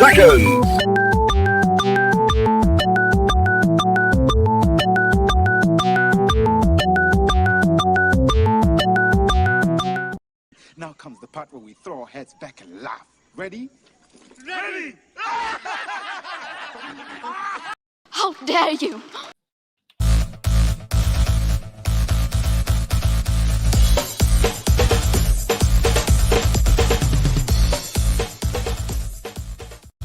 seconds. Now comes the part where we throw our heads back and laugh. Ready? Ready! How dare you!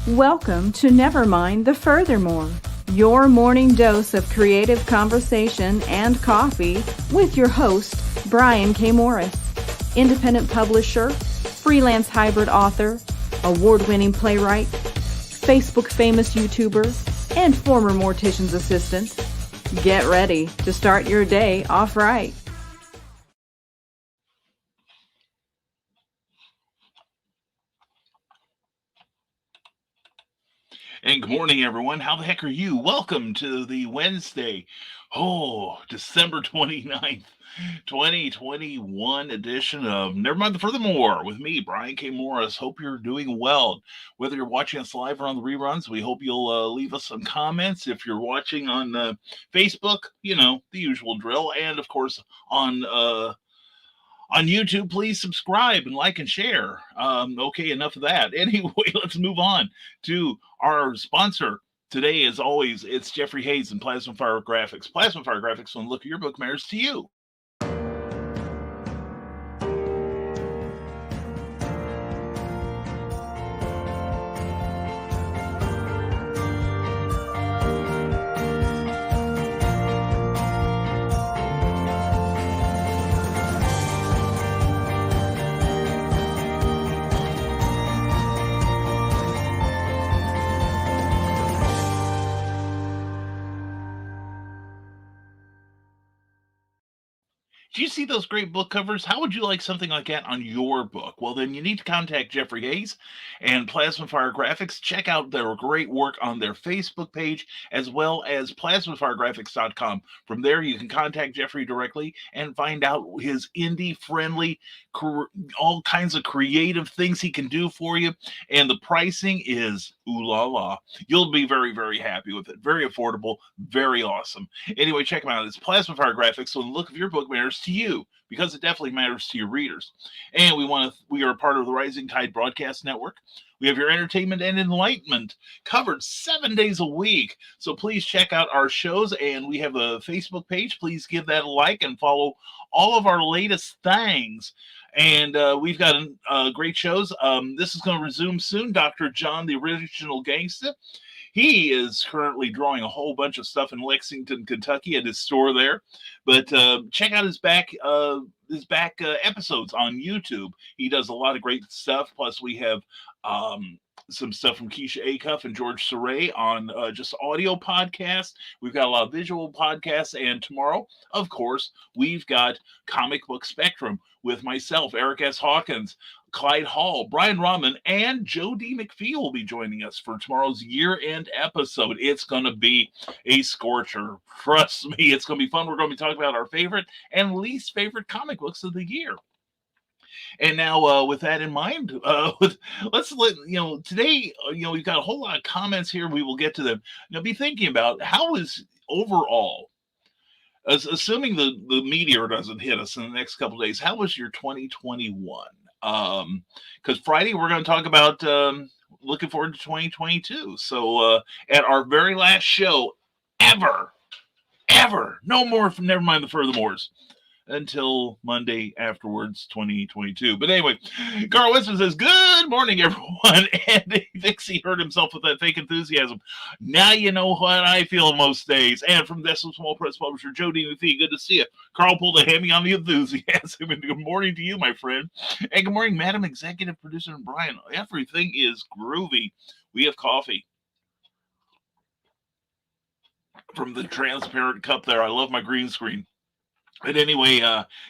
Welcome to Never Mind the Furthermore, your morning dose of creative conversation and coffee with your host, Brian K. Morris, independent publisher, freelance hybrid author, award-winning playwright, Facebook famous YouTuber, and former mortician's assistant. Get ready to start your day off right. And good morning, everyone. How the heck are you? Welcome to the Wednesday, December 29th, 2021 edition of Never Mind the Furthermore with me, Brian K. Morris. Hope you're doing well. Whether you're watching us live or on the reruns, we hope you'll leave us some comments. If you're watching on Facebook, you know, the usual drill. And, of course, on YouTube, please subscribe and like and share. Okay, enough of that. Anyway, let's move on to our sponsor. Today, as always, it's Jeffrey Hayes and Plasma Fire Graphics. Plasma Fire Graphics, when the look of your book matters to you. Do you see those great book covers? How would you like something like that on your book? Well, then you need to contact Jeffrey Hayes and Plasma Fire Graphics. Check out their great work on their Facebook page as well as plasmafiregraphics.com. From there, you can contact Jeffrey directly and find out his indie-friendly, all kinds of creative things he can do for you. And the pricing is ooh la la. You'll be very, very happy with it. Very affordable, very awesome. Anyway, check them out. It's Plasma Fire Graphics, so the look of your book matters to you, because it definitely matters to your readers. And we are a part of the Rising Tide Broadcast Network. We have your entertainment and enlightenment covered 7 days a week. So please check out our shows, and we have a Facebook page. Please give that a like and follow all of our latest things. And we've got great shows. This is going to resume soon. Dr. John, the original gangsta. He is currently drawing a whole bunch of stuff in Lexington, Kentucky at his store there. But check out his back episodes on YouTube. He does a lot of great stuff. Plus, we have some stuff from Keisha Acuff and George Saray on just audio podcasts. We've got a lot of visual podcasts. And tomorrow, of course, we've got Comic Book Spectrum with myself, Eric S. Hawkins, Clyde Hall, Brian Rahman, and Joe D. McPhee will be joining us for tomorrow's year-end episode. It's going to be a scorcher. Trust me, it's going to be fun. We're going to be talking about our favorite and least favorite comic books of the year. And now, with that in mind, today, we've got a whole lot of comments here. We will get to them. Be thinking about how is overall, assuming the meteor doesn't hit us in the next couple of days, how was your 2021? Because Friday we're going to talk about looking forward to 2022. So at our very last show ever, no more from Never Mind the Furthermores until Monday afterwards, 2022. But anyway, Carl Winston says, good morning, everyone. And he thinks he heard himself with that fake enthusiasm. Now you know what I feel most days. And from Decimal Small Press Publisher, Joe D. McPhee, good to see you. Carl pulled a hammy on the enthusiasm. And good morning to you, my friend. And good morning, Madam Executive Producer and Brian. Everything is groovy. We have coffee from the transparent cup there. I love my green screen. But anyway,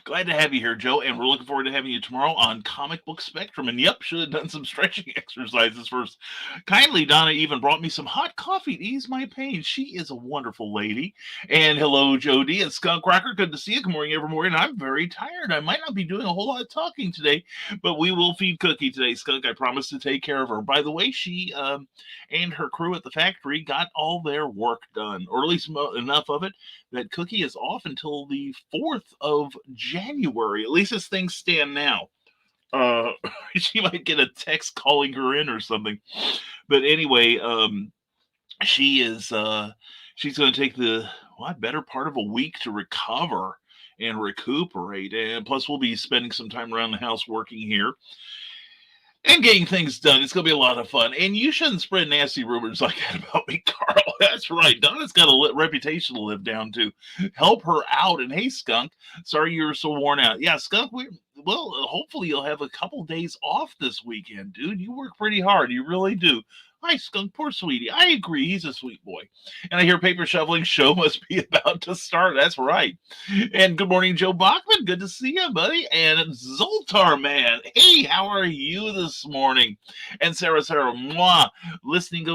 glad to have you here, Joe, and we're looking forward to having you tomorrow on Comic Book Spectrum. And yep, should have done some stretching exercises first. Kindly, Donna even brought me some hot coffee to ease my pain. She is a wonderful lady. And hello, Jody and Skunk Rocker. Good to see you. Good morning, evermore. And I'm very tired. I might not be doing a whole lot of talking today, but we will feed Cookie today, Skunk. I promise to take care of her. By the way, she and her crew at the factory got all their work done, or at least enough of it that Cookie is off until the 4th of January. At least as things stand now. She might get a text calling her in or something. But anyway, she is she's going to take the better part of a week to recover and recuperate. And plus, we'll be spending some time around the house working here and getting things done. It's going to be a lot of fun. And you shouldn't spread nasty rumors like that about me, Carl. That's right. Donna's got a reputation to live down to. Help her out. And hey, Skunk, sorry you were so worn out. Yeah, Skunk, hopefully you'll have a couple days off this weekend, dude. You work pretty hard. You really do. Hi, Skunk, poor sweetie. I agree. He's a sweet boy. And I hear paper shoveling show must be about to start. That's right. And good morning, Joe Bachman. Good to see you, buddy. And Zoltar Man. Hey, how are you this morning? And Sarah, mwah. Listening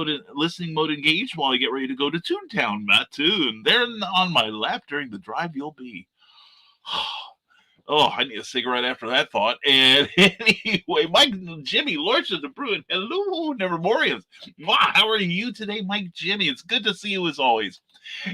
mode engaged while I get ready to go to Toontown. Mattoon. There on my lap during the drive you'll be. Oh, I need a cigarette after that thought. And anyway, Mike Jimmy, Lords of the Bruin. Hello, Nevermorians. Wow, how are you today, Mike Jimmy? It's good to see you as always.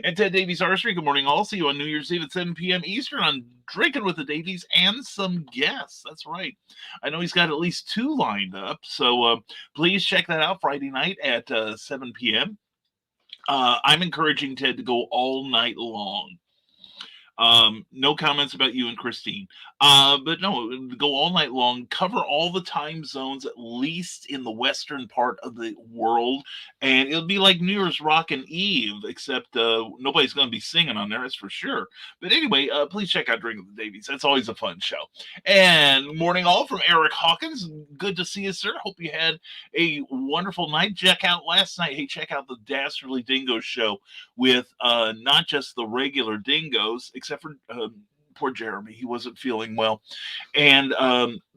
And Ted Davies Archery, good morning all. See you on New Year's Eve at 7 p.m. Eastern on Drinking with the Davies and some guests. That's right. I know he's got at least 2 lined up. So please check that out Friday night at 7 p.m. I'm encouraging Ted to go all night long. No comments about you and Christine. But no, go all night long, cover all the time zones, at least in the western part of the world. And it'll be like New Year's Rockin' Eve, except nobody's going to be singing on there, that's for sure. But anyway, please check out Drink with the Davies. That's always a fun show. And morning all from Eric Hawkins. Good to see you, sir. Hope you had a wonderful night. Check out last night. Hey, check out the Dastardly Dingo show with not just the regular dingoes, except for poor Jeremy. He wasn't feeling well. And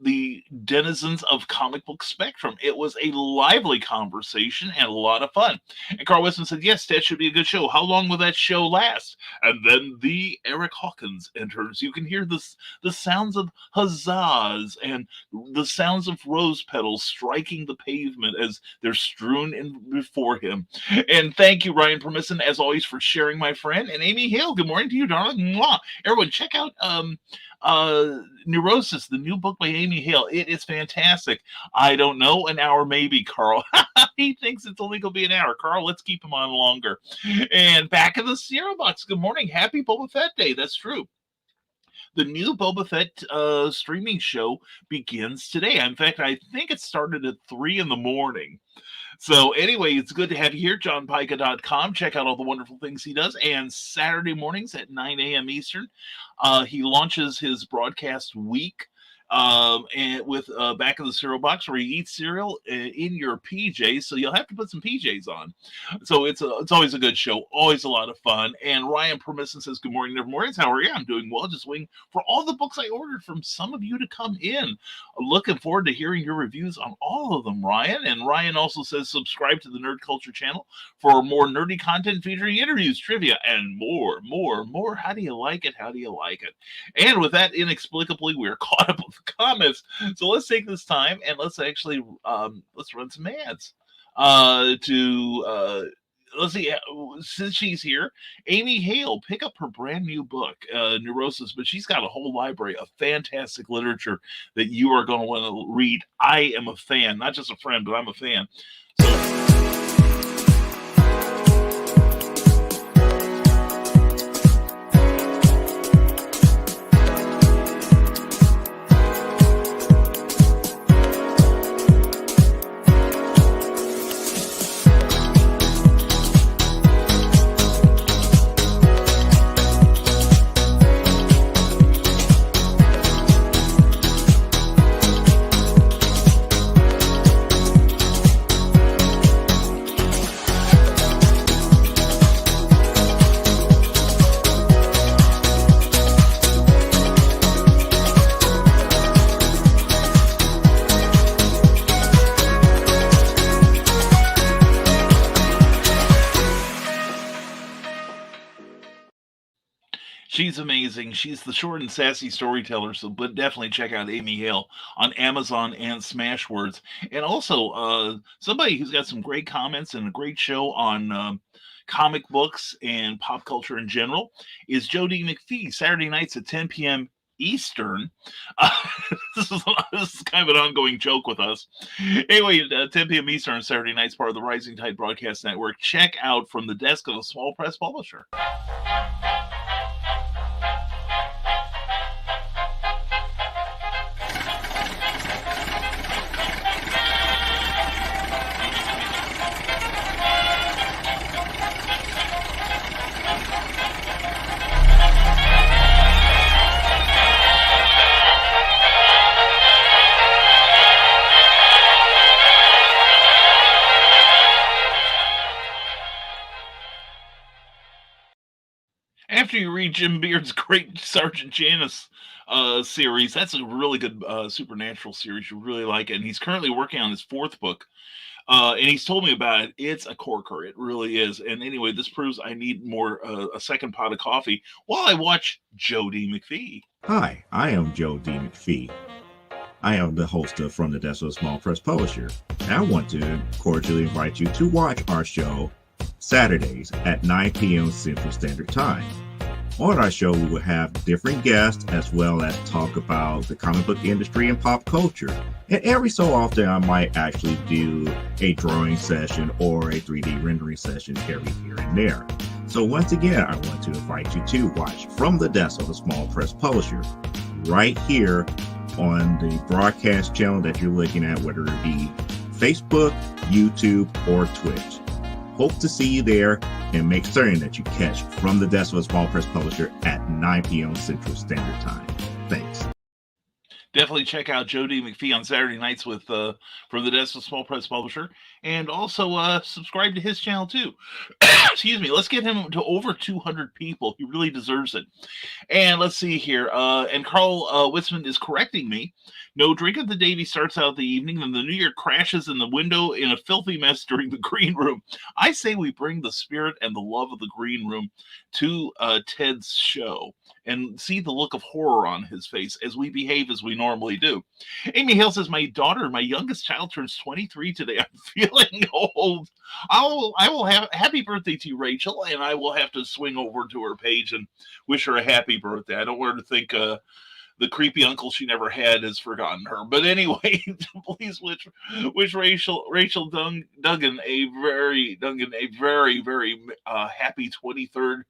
the denizens of Comic Book Spectrum. It was a lively conversation and a lot of fun. And Carl Weston said, yes, that should be a good show. How long will that show last? And then the Eric Hawkins enters. You can hear the sounds of huzzahs and the sounds of rose petals striking the pavement as they're strewn in before him. And thank you, Ryan Permisson, as always, for sharing, my friend. And Amy Hale, good morning to you, darling. Mwah. Everyone, check out Neurosis, the new book by Amy Hale. It is fantastic. I don't know, an hour maybe, Carl. He thinks it's only going to be an hour. Carl, let's keep him on longer. And back in the Sierra Box, good morning. Happy Boba Fett Day. That's true. The new Boba Fett streaming show begins today. In fact, I think it started at 3 a.m. So anyway, it's good to have you here, johnpica.com. Check out all the wonderful things he does. And Saturday mornings at 9 a.m. Eastern, he launches his broadcast week and with Back of the Cereal Box, where you eat cereal in your PJs. So you'll have to put some PJs on. So it's always a good show, always a lot of fun. And Ryan Permisson says, good morning, Nevermorians. How are you? I'm doing well. Just waiting for all the books I ordered from some of you to come in. Looking forward to hearing your reviews on all of them, Ryan. And Ryan also says, subscribe to the Nerd Culture channel for more nerdy content featuring interviews, trivia, and more. How do you like it? How do you like it? And with that, inexplicably, we're caught up with comments. So let's take this time and let's actually let's run some ads let's see, since she's here, Amy Hale, pick up her brand new book, Neurosis, but she's got a whole library of fantastic literature that you are going to want to read. I am a fan, not just a friend, but I'm a fan. So She's amazing. She's the short and sassy storyteller. So, but definitely check out Amy Hale on Amazon and Smashwords. And also, somebody who's got some great comments and a great show on comic books and pop culture in general is Jody McPhee. Saturday nights at 10 p.m. Eastern. Uh, this is kind of an ongoing joke with us. Anyway, 10 p.m. Eastern on Saturday nights, part of the Rising Tide Broadcast Network. Check out From the Desk of a Small Press Publisher. After you read Jim Beard's great Sergeant Janice series, that's a really good supernatural series. You really like it. And he's currently working on his fourth book. And he's told me about it. It's a corker. It really is. And anyway, this proves I need more a second pot of coffee while I watch Joe D. McPhee. Hi, I am Joe D. McPhee. I am the host of From the Desk of a Small Press Publisher. And I want to cordially invite you to watch our show Saturdays at 9 p.m. Central Standard Time. On our show, we will have different guests as well as talk about the comic book industry and pop culture. And every so often, I might actually do a drawing session or a 3D rendering session every here and there. So once again, I want to invite you to watch From the Desk of a Small Press Publisher right here on the broadcast channel that you're looking at, whether it be Facebook, YouTube, or Twitch. Hope to see you there, and make certain that you catch From the Desk of a Small Press Publisher at 9 p.m. Central Standard Time. Thanks. Definitely check out Joe D. McPhee on Saturday nights with From the Desk of a Small Press Publisher, and also subscribe to his channel too. Excuse me. Let's get him to over 200 people. He really deserves it. And let's see here. And Carl Witzman is correcting me. No drink of the Davy starts out the evening, and the New Year crashes in the window in a filthy mess during the green room. I say we bring the spirit and the love of the green room to Ted's show and see the look of horror on his face as we behave as we normally do. Amy Hale says, my daughter, my youngest child, turns 23 today. I'm feeling old. I will have happy birthday to you, Rachel, and I will have to swing over to her page and wish her a happy birthday. I don't want her to think the creepy uncle she never had has forgotten her. But anyway, please wish Rachel Duggan a very, very happy 23rd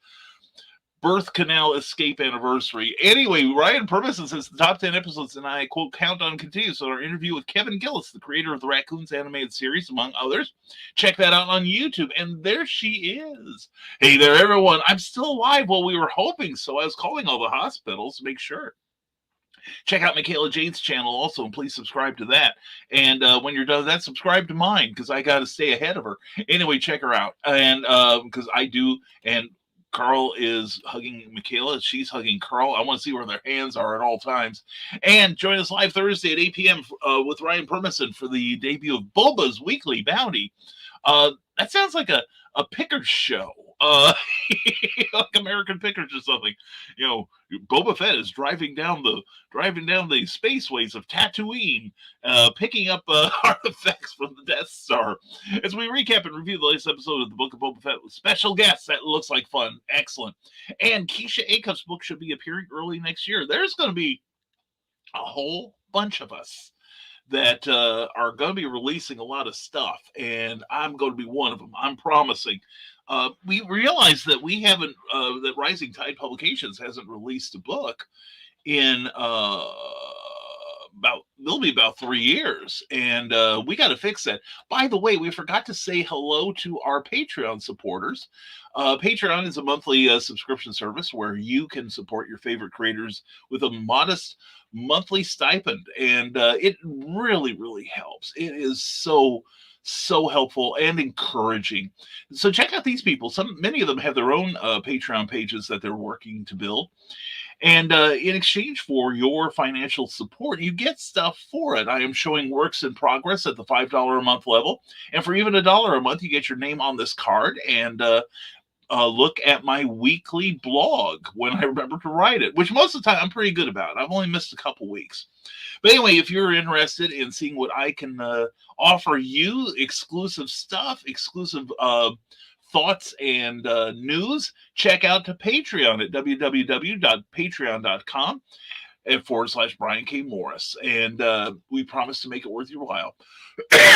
birth canal escape anniversary. Anyway, Ryan Purvis says the top 10 episodes, and I quote, countdown continues. So our interview with Kevin Gillis, the creator of the Raccoons animated series, among others. Check that out on YouTube. And there she is. Hey there, everyone. I'm still alive. Well, we were hoping so. I was calling all the hospitals to make sure. Check out Michaela Jade's channel also, and please subscribe to that. And when you're done that, subscribe to mine, because I got to stay ahead of her. Anyway, check her out. And because I do, and Carl is hugging Michaela. She's hugging Carl. I want to see where their hands are at all times. And join us live Thursday at 8 p.m. With Ryan Permison for the debut of Boba's Weekly Bounty. That sounds like a Pickers show. Like American Pickers or something. You know, Boba Fett is driving down the spaceways of Tatooine, picking up artifacts from the Death Star. As we recap and review the latest episode of the Book of Boba Fett with special guests, that looks like fun. Excellent. And Keisha Acuff's book should be appearing early next year. There's going to be a whole bunch of us that are going to be releasing a lot of stuff, and I'm going to be one of them. I'm promising. We realize that we haven't, that Rising Tide Publications hasn't released a book in it'll be about 3 years, and we got to fix that. By the way, we forgot to say hello to our Patreon supporters. Patreon is a monthly subscription service where you can support your favorite creators with a modest monthly stipend, and it really helps. It is so helpful and encouraging. So check out these people. Many of them have their own Patreon pages that they're working to build. And in exchange for your financial support, you get stuff for it. I am showing works in progress at the $5 a month level. And for even $1 a month, you get your name on this card. And look at my weekly blog when I remember to write it, which most of the time I'm pretty good about. I've only missed a couple weeks. But anyway, if you're interested in seeing what I can offer you, exclusive stuff, exclusive thoughts and news, check out the Patreon at www.patreon.com / Brian K. Morris. And we promise to make it worth your while.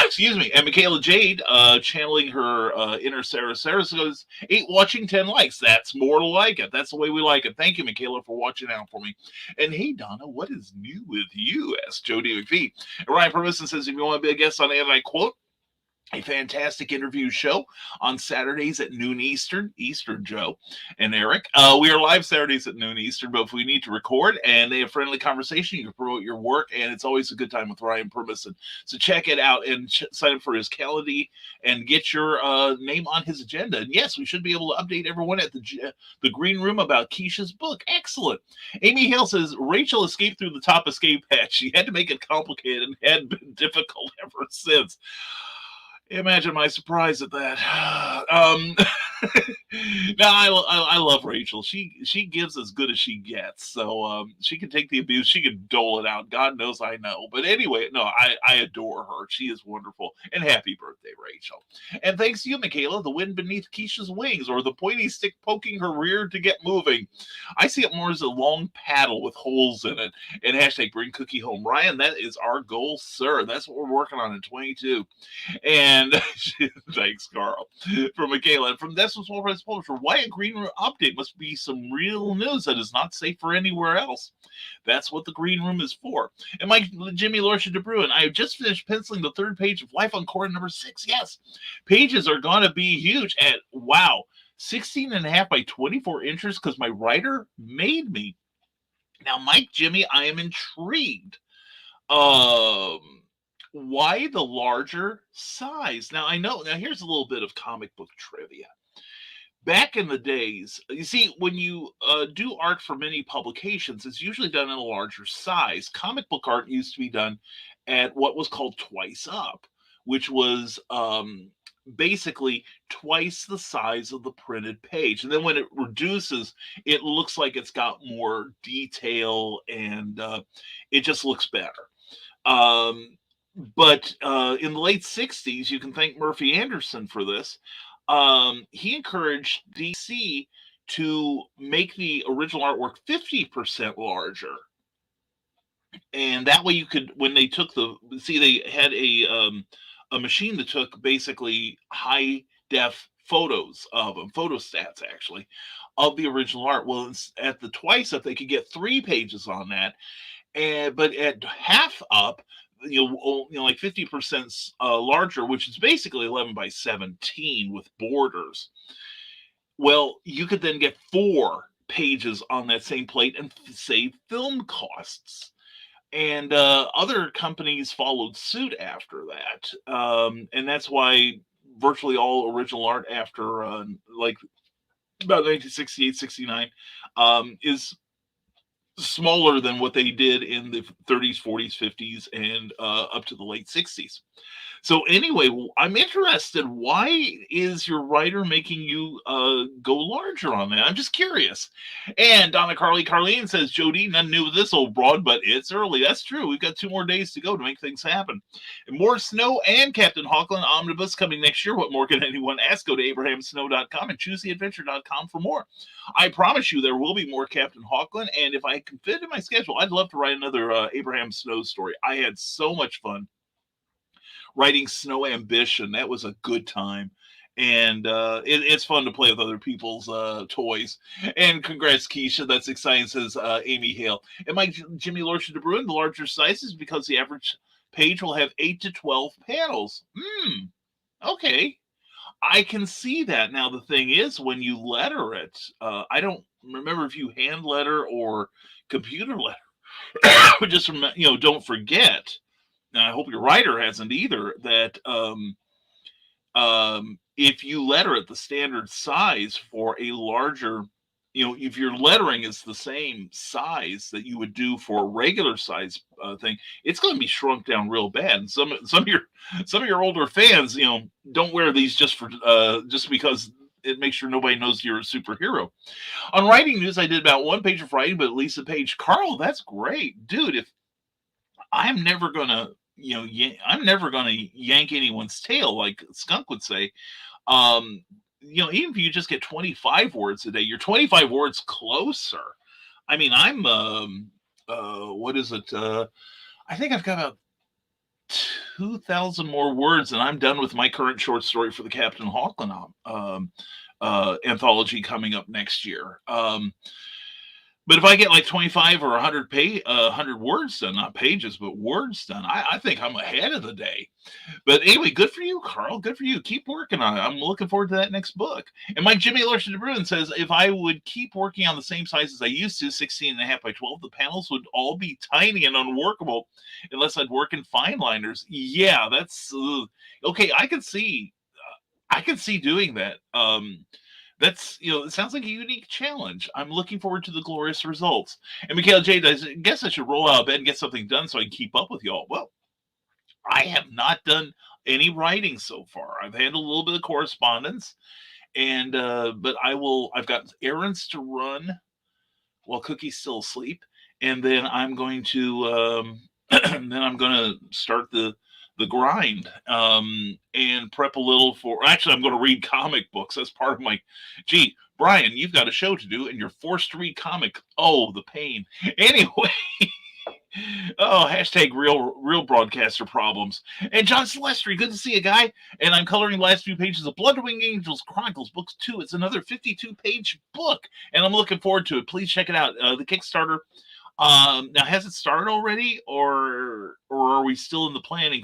Excuse me. And Michaela Jade, channeling her inner Sarah goes, 8 watching, 10 likes. That's more like it. That's the way we like it. Thank you, Michaela, for watching out for me. And hey, Donna, what is new with you? Asked Jody McPhee. And Ryan Permisson says, if you want to be a guest on it, and I quote, a fantastic interview show on Saturdays at noon Eastern, Joe and Eric. We are live Saturdays at noon Eastern, but if we need to record and they have friendly conversation, you can promote your work, and it's always a good time with Ryan Permisson. So check it out and sign up for his calendar and get your name on his agenda. And yes, we should be able to update everyone at the green room about Keisha's book. Excellent. Amy Hale says, Rachel escaped through the top escape hatch. She had to make it complicated and had been difficult ever since. Imagine my surprise at that. No, I love Rachel. She gives as good as she gets. So she can take the abuse. She can dole it out. God knows I know. But anyway, no, I adore her. She is wonderful. And happy birthday, Rachel. And thanks to you, Michaela, the wind beneath Keisha's wings, or the pointy stick poking her rear to get moving. I see it more as a long paddle with holes in it. And hashtag bring Cookie home. Ryan, that is our goal, sir. That's what we're working on in 22. And thanks, Carl. From Michaela. And from Desmond Small Press Publisher, why a Green Room update must be some real news that is not safe for anywhere else. That's what the Green Room is for. And Mike Jimmy Lorsha DeBruin, I have just finished penciling the 3rd page of Life on Court number 6. Yes, pages are going to be huge. And wow, 16.5 by 24 inches because my writer made me. Now, Mike Jimmy, I am intrigued. Why the larger size? Now, I know. Now, here's a little bit of comic book trivia. Back in the days, you see, when you do art for many publications, it's usually done in a larger size. Comic book art used to be done at what was called twice up, which was basically twice the size of the printed page. And then when it reduces, it looks like it's got more detail and it just looks better. But in the late 60s, you can thank Murphy Anderson for this. He encouraged DC to make the original artwork 50% larger. And that way you could, when they took they had a machine that took basically high def photos of them, photostats actually, of the original art. Well, at the twice up, they could get 3 pages on that. But at half up, like 50% larger, which is basically 11 by 17 with borders. Well, you could then get 4 pages on that same plate and save film costs. And other companies followed suit after that. And that's why virtually all original art after like about 1968, 69 is smaller than what they did in the 30s, 40s, 50s, and up to the late 60s. So anyway, I'm interested. Why is your writer making you go larger on that? I'm just curious. And Donna Carleen says, Jody, nothing new with this old broad, but it's early. That's true. We've got 2 more days to go to make things happen. And more snow and Captain Hawkland Omnibus coming next year. What more can anyone ask? Go to abrahamsnow.com and choosetheadventure.com for more. I promise you there will be more Captain Hawkland. And if I can fit in my schedule, I'd love to write another Abraham Snow story. I had so much fun writing Snow Ambition. That was a good time. And it's fun to play with other people's toys. And congrats, Keisha. That's exciting, says Amy Hale. And my Jimmy Lorsha DeBruin, the larger sizes because the average page will have 8 to 12 panels. Okay. I can see that. Now, the thing is, when you letter it, I don't remember if you hand letter or computer letter. Just, don't forget. Now, I hope your writer hasn't either, that if you letter at the standard size for a larger, if your lettering is the same size that you would do for a regular size thing, it's going to be shrunk down real bad. And some of your older fans, don't wear these just because it makes sure nobody knows you're a superhero. On writing news, I did about 1 page of writing, but at least a page. Carl, that's great, dude. If I'm never gonna, I'm never gonna yank anyone's tail, like Skunk would say. Um, even if you just get 25 words a day, you're 25 words closer. I mean, I'm, what is it? I think I've got about 2,000 more words, and I'm done with my current short story for the Captain Hawkland anthology coming up next year. But if I get like 25 or 100 words done, not pages, but words done, I think I'm ahead of the day. But anyway, good for you, Carl. Good for you. Keep working on it. I'm looking forward to that next book. And Mike Jimmy Larson de Bruin says, if I would keep working on the same size as I used to, 16.5 by 12, the panels would all be tiny and unworkable unless I'd work in fine liners. Yeah, that's okay. I can see doing that. That's, it sounds like a unique challenge. I'm looking forward to the glorious results. And Michaela Jade, I guess I should roll out of bed and get something done so I can keep up with y'all. Well, I have not done any writing so far. I've handled a little bit of correspondence, and but I've got errands to run while Cookie's still asleep, and then I'm going to start the grind and prep a little for. Actually, I'm going to read comic books. That's part of my. Gee, Brian, you've got a show to do, and you're forced to read comic. Oh, the pain. Anyway. Oh, hashtag real broadcaster problems. And John Celestri, good to see you, guy. And I'm coloring the last few pages of Bloodwing Angels Chronicles Books 2. It's another 52-page book, and I'm looking forward to it. Please check it out. The Kickstarter. Now, has it started already, or are we still in the planning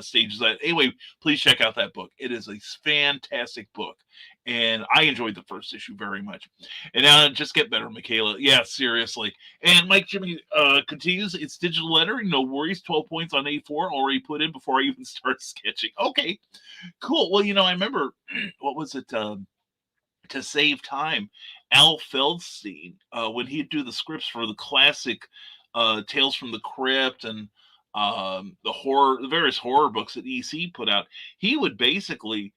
stages? Anyway, please check out that book. It is a fantastic book, and I enjoyed the first issue very much. And now just get better, Michaela. Yeah, seriously. And Mike Jimmy continues. It's digital lettering. No worries. 12 points on A4 already put in before I even start sketching. Okay, cool. Well, I remember, what was it? To save time, Al Feldstein, when he'd do the scripts for the classic Tales from the Crypt and the various horror books that EC put out, he would basically,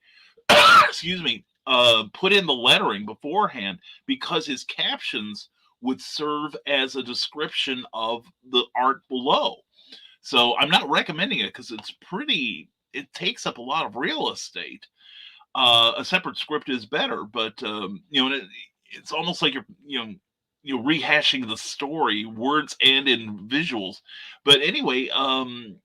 excuse me, put in the lettering beforehand because his captions would serve as a description of the art below. So I'm not recommending it because it takes up a lot of real estate. A separate script is better, but it's almost like you're rehashing the story, words and in visuals. But anyway, I'm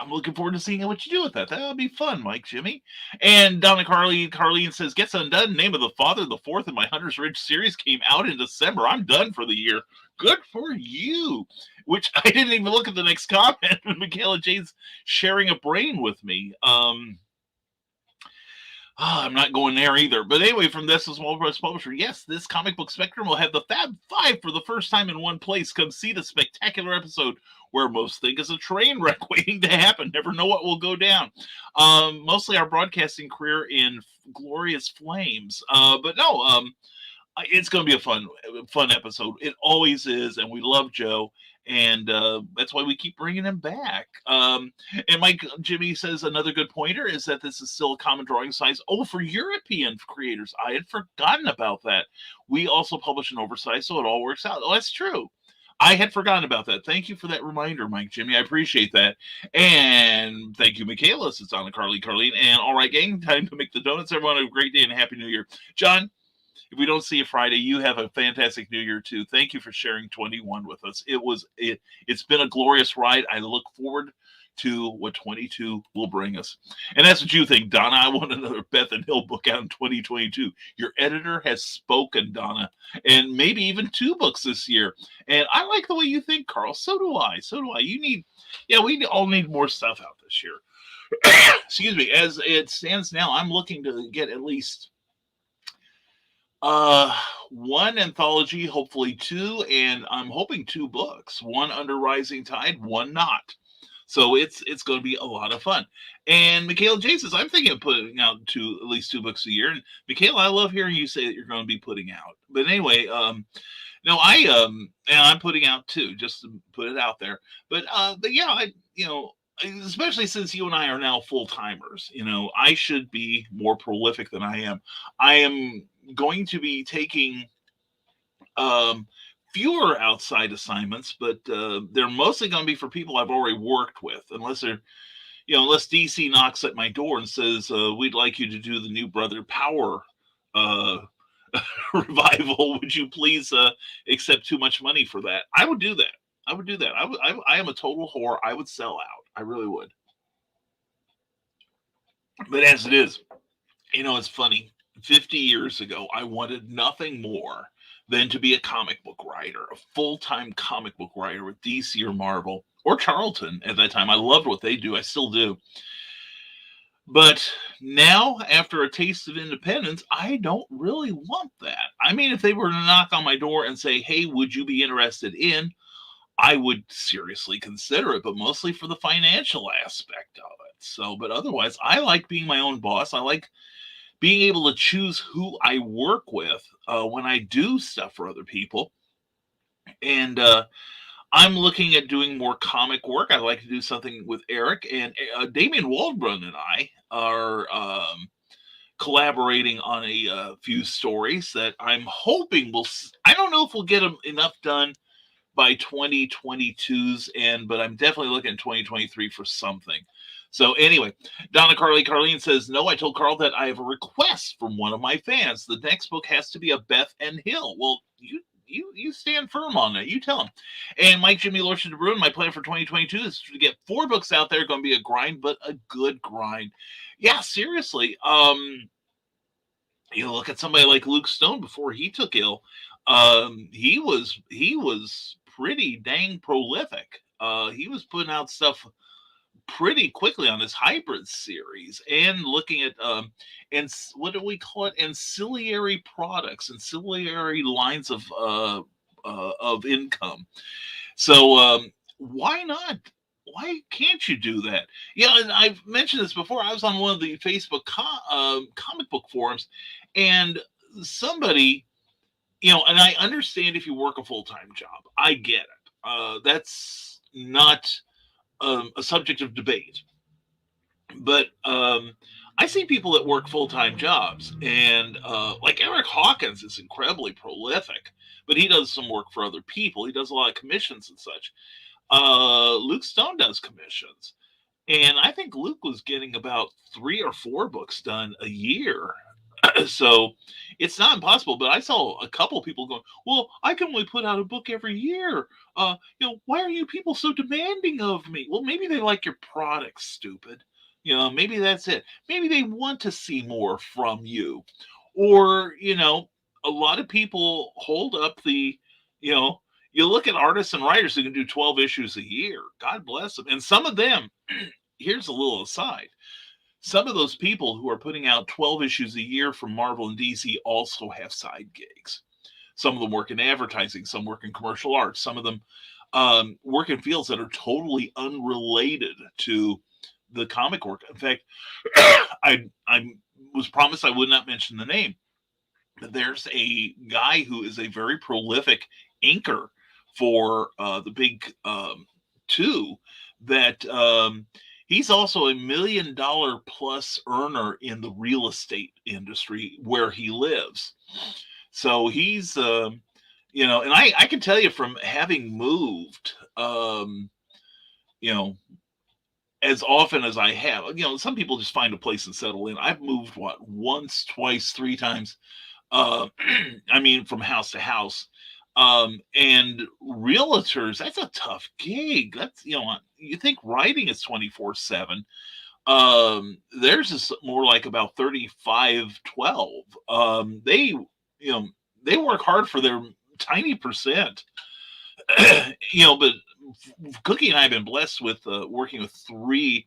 looking forward to seeing what you do with that. That'll be fun, Mike Jimmy. And Donna Carleen says, "Gets Undone, Name of the Father, the fourth in my Hunter's Ridge series came out in December. I'm done for the year. Good for you." Which I didn't even look at the next comment. Michaela Jade's sharing a brain with me. I'm not going there either. But anyway, from this Small Press Publisher, yes, this comic book spectrum will have the Fab Five for the first time in one place. Come see the spectacular episode where most think is a train wreck waiting to happen. Never know what will go down. Mostly our broadcasting career in glorious flames. But no, it's going to be a fun episode. It always is, and we love Joe. And that's why we keep bringing him back. And Mike Jimmy says another good pointer is that this is still a common drawing size. Oh, for European creators. I had forgotten about that. We also publish an oversized, so it all works out. Oh, that's true. I had forgotten about that. Thank you for that reminder, Mike Jimmy. I appreciate that. And thank you, Michaela. It's Donna Carleen. And all right, gang, time to make the donuts. Everyone have a great day and a happy new year. John, if we don't see you Friday, you have a fantastic new year too. Thank you for sharing 21 with us. It's been a glorious ride. I look forward to what 22 will bring us. And that's what you think, Donna. I want another Beth and Hill book out in 2022. Your editor has spoken, Donna, and maybe even 2 books this year. And I like the way you think, Carl. So do I. We all need more stuff out this year. Excuse me. As it stands now, I'm looking to get at least one anthology, hopefully 2, and I'm hoping 2 books, one Under Rising Tide, one not. So it's going to be a lot of fun. And Michaela J says, I'm thinking of putting out at least 2 books a year. And Michaela, I love hearing you say that you're going to be putting out. But anyway, no, I'm putting out 2, just to put it out there. But yeah, especially since you and I are now full timers, I should be more prolific than I am. I am going to be taking um, fewer outside assignments, but they're mostly going to be for people I've already worked with, unless DC knocks at my door and says, we'd like you to do the New Brother Power uh, revival. Would you please accept too much money for that? I would do that. I am a total whore. I would sell out. I really would. But as it is, it's funny. 50 years ago, I wanted nothing more than to be a comic book writer, a full-time comic book writer with DC or Marvel or Charlton at that time. I loved what they do. I still do. But now, after a taste of independence, I don't really want that. I mean, if they were to knock on my door and say, hey, would you be interested in? I would seriously consider it, but mostly for the financial aspect of it. So, but otherwise, I like being my own boss. I like being able to choose who I work with when I do stuff for other people. And I'm looking at doing more comic work. I'd like to do something with Eric, and Damian Waldron and I are collaborating on a few stories that I'm hoping I don't know if we'll get them enough done by 2022's end, but I'm definitely looking at 2023 for something. So anyway, Donna Carlene says, no, I told Carl that I have a request from one of my fans. The next book has to be a Beth and Hill. Well, you stand firm on that. You tell him. And Mike Jimmy Lorson de Bruin, my plan for 2022 is to get 4 books out there. Going to be a grind, but a good grind. Yeah, seriously. Look at somebody like Luke Stone before he took ill. He was pretty dang prolific. He was putting out stuff pretty quickly on his hybrid series and looking at and what do we call it, ancillary products, ancillary lines of income. So why not? Why can't you do that? Yeah, and I've mentioned this before. I was on one of the Facebook comic book forums, and somebody, and I understand if you work a full-time job. I get it. That's not a subject of debate. But I see people that work full-time jobs, and like Eric Hawkins is incredibly prolific, but he does some work for other people. He does a lot of commissions and such. Luke Stone does commissions, and I think Luke was getting about 3 or 4 books done a year. So it's not impossible, but I saw a couple of people going, well, I can only put out a book every year. Why are you people so demanding of me? Well, maybe they like your product, stupid. Maybe that's it. Maybe they want to see more from you. Or, a lot of people hold up the, you look at artists and writers who can do 12 issues a year. God bless them. And some of them, here's a little aside. Some of those people who are putting out 12 issues a year from Marvel and DC also have side gigs. Some of them work in advertising, some work in commercial arts, some of them work in fields that are totally unrelated to the comic work. In fact, I was promised I would not mention the name. But there's a guy who is a very prolific inker for the big 2 that he's also $1 million plus earner in the real estate industry where he lives. So he's, and I can tell you from having moved, as often as I have, some people just find a place and settle in. I've moved once, twice, 3 times. From house to house. And realtors, that's a tough gig. That's, you think writing is 24/7. Theirs is more like about 35/12. They work hard for their tiny percent. But Cookie and I have been blessed with working with 3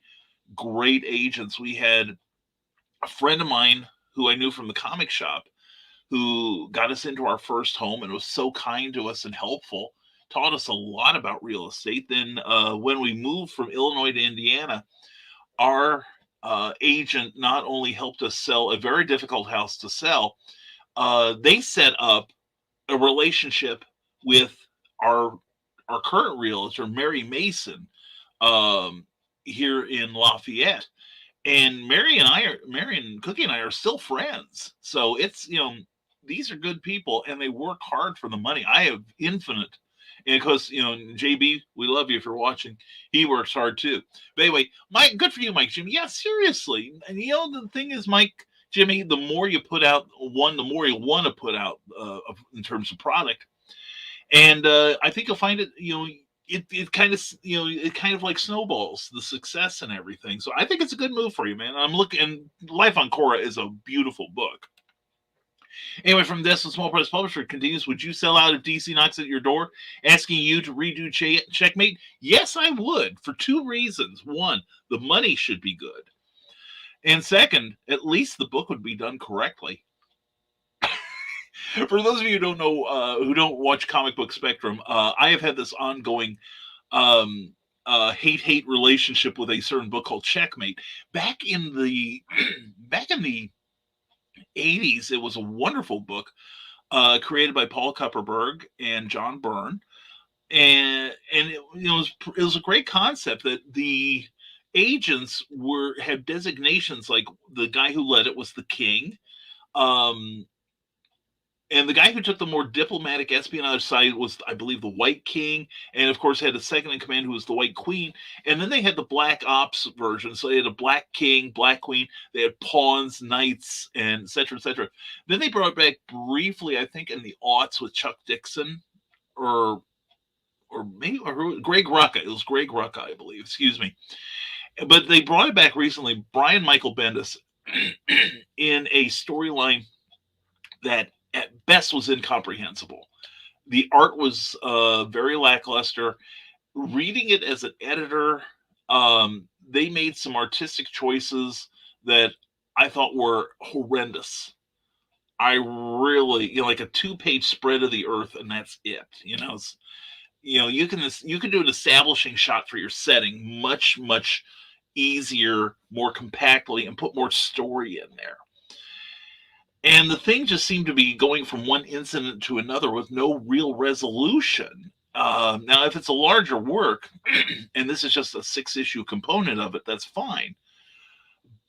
great agents. We had a friend of mine who I knew from the comic shop who got us into our first home and was so kind to us and helpful, taught us a lot about real estate. Then when we moved from Illinois to Indiana, our agent not only helped us sell a very difficult house to sell, they set up a relationship with our current realtor, Mary Mason, here in Lafayette. And Mary and Cookie and I are still friends. So it's, these are good people and they work hard for the money. I have infinite, and because, JB, we love you if you're watching. He works hard too. But anyway, Mike, good for you, Mike, Jimmy. Yeah, seriously. And the thing is, Mike, Jimmy, the more you put out one, the more you want to put out in terms of product. And I think you'll find it, it kind of like snowballs, the success and everything. So I think it's a good move for you, man. I'm looking, and Life on Korra is a beautiful book. Anyway, from this, the Small Press Publisher continues. Would you sell out if DC knocks at your door asking you to redo Checkmate? Yes, I would, for two reasons. One, the money should be good. And second, at least the book would be done correctly. For those of you who don't know, who don't watch Comic Book Spectrum, I have had this ongoing hate relationship with a certain book called Checkmate. Back in the 80s, it was a wonderful book created by Paul Kupperberg and John Byrne, and it was a great concept that the agents had designations, like the guy who led it was the king. And the guy who took the more diplomatic espionage side was, I believe, the White King, and of course had a second in command who was the White Queen. And then they had the Black Ops version, so they had a Black King, Black Queen. They had pawns, knights, and et cetera, et cetera. Then they brought it back briefly, I think, in the aughts with Chuck Dixon, or Greg Rucka. It was Greg Rucka, I believe. Excuse me. But they brought it back recently. Brian Michael Bendis in a storyline that at best was incomprehensible. The art was very lackluster. Reading it as an editor, they made some artistic choices that I thought were horrendous. I really, like a 2-page spread of the Earth, and that's it. You can do an establishing shot for your setting much, much easier, more compactly, and put more story in there. And the thing just seemed to be going from one incident to another with no real resolution. Now, if it's a larger work, and this is just a 6-issue component of it, that's fine.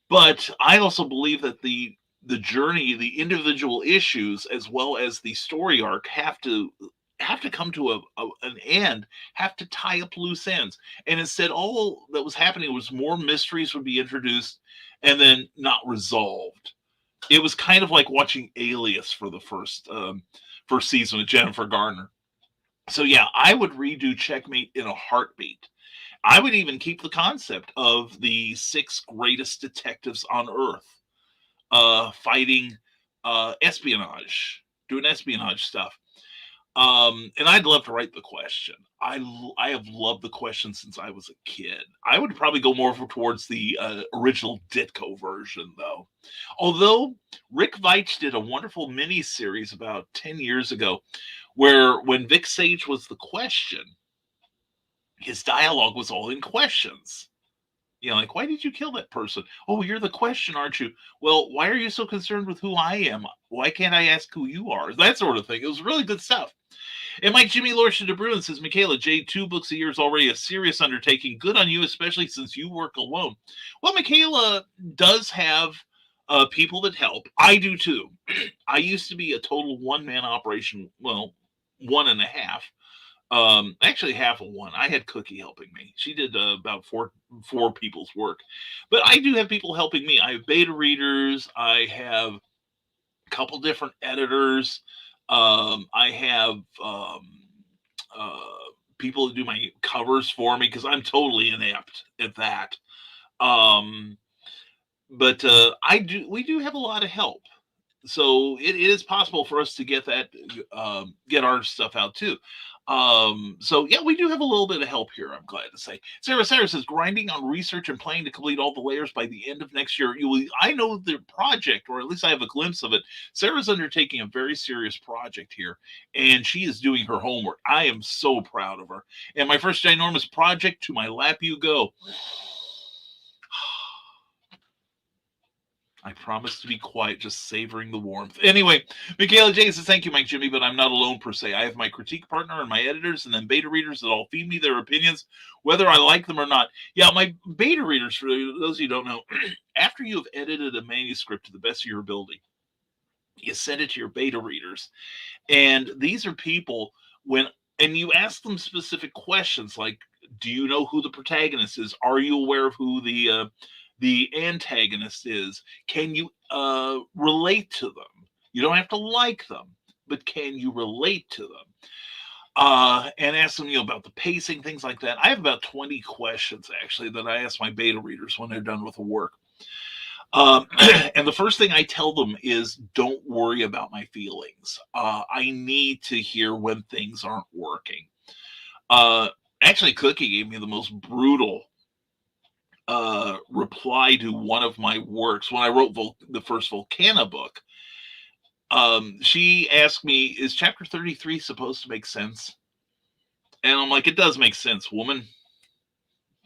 But I also believe that the journey, the individual issues, as well as the story arc, have to come to an end, have to tie up loose ends. And instead, all that was happening was more mysteries would be introduced and then not resolved. It was kind of like watching Alias for the first season with Jennifer Garner. So yeah, I would redo Checkmate in a heartbeat. I would even keep the concept of the 6 greatest detectives on Earth fighting espionage, doing espionage stuff. And I'd love to write the question. I have loved the question since I was a kid. I would probably go more towards the original Ditko version, though. Although Rick Veitch did a wonderful mini-series about 10 years ago where when Vic Sage was the question, his dialogue was all in questions. Like, why did you kill that person? Oh, you're the question, aren't you? Well, why are you so concerned with who I am? Why can't I ask who you are? That sort of thing. It was really good stuff. And Mike Jimmy Lorsha de Bruin says, Michaela, J, 2 books a year is already a serious undertaking. Good on you, especially since you work alone. Well, Michaela does have people that help. I do too. I used to be a total one-man operation. Well, 1.5. Actually half of one. I had Cookie helping me. She did about four people's work. But I do have people helping me. I have beta readers. I have a couple different editors. I have people who do my covers for me because I'm totally inept at that. But we do have a lot of help. So it is possible for us to get our stuff out too. So yeah, we do have a little bit of help here, I'm glad to say. Sarah says, grinding on research and planning to complete all the layers by the end of next year. I know the project, or at least I have a glimpse of it. Sarah's undertaking a very serious project here, and she is doing her homework. I am so proud of her. And my first ginormous project, to my lap you go. I promise to be quiet, just savoring the warmth. Anyway, Michaela J says, thank you, Mike Jimmy, but I'm not alone per se. I have my critique partner and my editors and then beta readers that all feed me their opinions, whether I like them or not. Yeah, my beta readers, for those of you who don't know, after you have edited a manuscript to the best of your ability, you send it to your beta readers. And these are people and you ask them specific questions like, do you know who the protagonist is? Are you aware of who the antagonist is? Can you relate to them? You don't have to like them, but can you relate to them? And ask them, about the pacing, things like that. I have about 20 questions actually that I ask my beta readers when they're done with the work. And the first thing I tell them is, don't worry about my feelings. I need to hear when things aren't working. Actually, Cookie gave me the most brutal reply to one of my works when I wrote the first Volcana book. She asked me, is chapter 33 supposed to make sense? And I'm like, it does make sense, woman.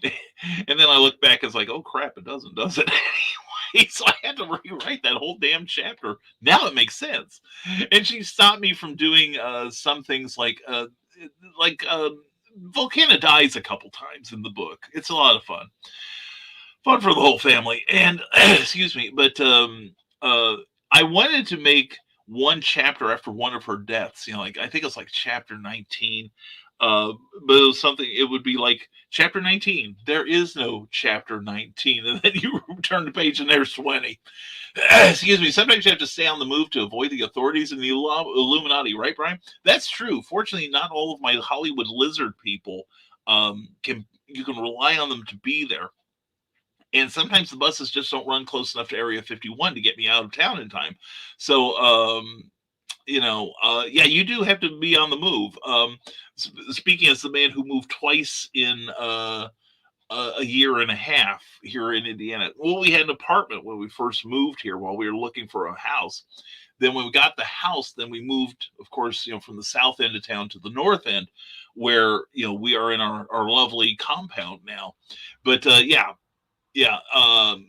And then I look back, it's like, oh crap, it doesn't, does it? Anyway, so I had to rewrite that whole damn chapter. Now it makes sense. And she stopped me from doing some things like Volcana dies a couple times in the book. It's a lot of fun for the whole family. And excuse me, but I wanted to make one chapter after one of her deaths. I think it was like chapter 19. But it was something, it would be like chapter 19. There is no chapter 19. And then you turn the page and there's 20. Excuse me. Sometimes you have to stay on the move to avoid the authorities and the Illuminati, right, Brian? That's true. Fortunately, not all of my Hollywood lizard people you can rely on them to be there. And sometimes the buses just don't run close enough to Area 51 to get me out of town in time. So, yeah, you do have to be on the move. Speaking as the man who moved twice in a year and a half here in Indiana. Well, we had an apartment when we first moved here while we were looking for a house. Then when we got the house, then we moved, of course, from the south end of town to the north end, where we are in our lovely compound now. But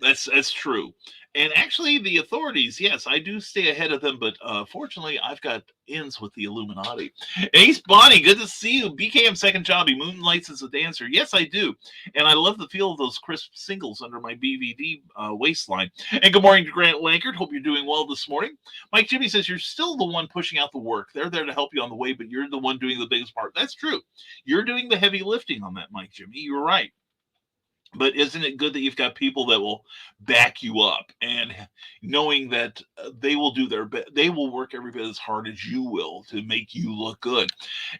that's true. And actually, the authorities, yes, I do stay ahead of them, but fortunately, I've got ins with the Illuminati. Ace Bonnie, good to see you. BKM second job. He moonlights as a dancer. Yes, I do. And I love the feel of those crisp singles under my BVD waistline. And good morning to Grant Lankert. Hope you're doing well this morning. Mike Jimmy says, you're still the one pushing out the work. They're there to help you on the way, but you're the one doing the biggest part. That's true. You're doing the heavy lifting on that, Mike Jimmy. You're right. But isn't it good that you've got people that will back you up, and knowing that they will do their best, they will work every bit as hard as you will to make you look good.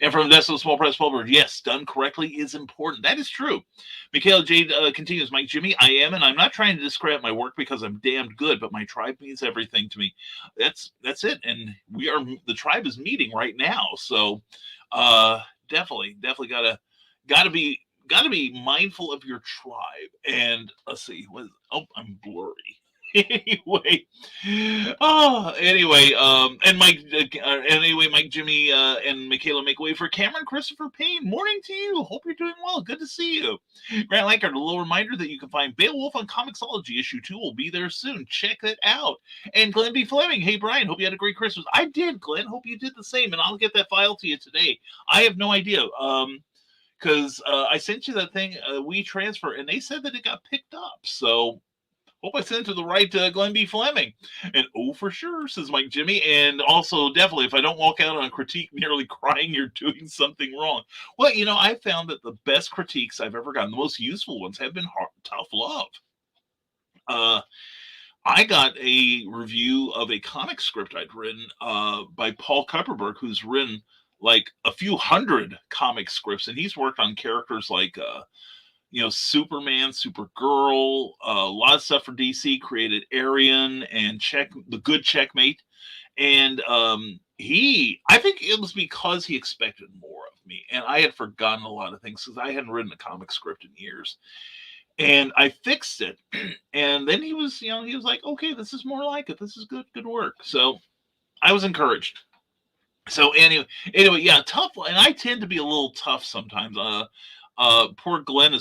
And from Deso Small Press Publisher, yes, done correctly is important. That is true. Michaela Jade continues, Mike Jimmy, I am, and I'm not trying to discredit my work because I'm damned good, but my tribe means everything to me. That's it. And the tribe is meeting right now. So definitely gotta be mindful of your tribe. And let's see, I'm blurry. Anyway, Mike Jimmy and Michaela make way for Cameron Christopher Payne. Morning to you. Hope you're doing well. Good to see you. Grant Lankard, a little reminder that you can find Beowulf on Comixology. Issue 2 will be there soon. Check it out. And Glenn B. Fleming, hey Brian, hope you had a great Christmas. I did, Glenn. Hope you did the same, and I'll get that file to you today. I have no idea. Because I sent you that thing, WeTransfer, and they said that it got picked up. So hope I sent it to the right Glenn B. Fleming. And for sure, says Mike Jimmy. And also, definitely, if I don't walk out on a critique nearly crying, you're doing something wrong. Well, I found that the best critiques I've ever gotten, the most useful ones, have been tough love. I got a review of a comic script I'd written by Paul Kupperberg, who's written like a few hundred comic scripts, and he's worked on characters like Superman, Supergirl, a lot of stuff for DC, created Arian and the Good Checkmate. And I think it was because he expected more of me, and I had forgotten a lot of things because I hadn't written a comic script in years. And I fixed it, and then he was like, okay, this is more like it. This is good work. So I was encouraged. So anyway, yeah, tough. And I tend to be a little tough sometimes. Poor Glenn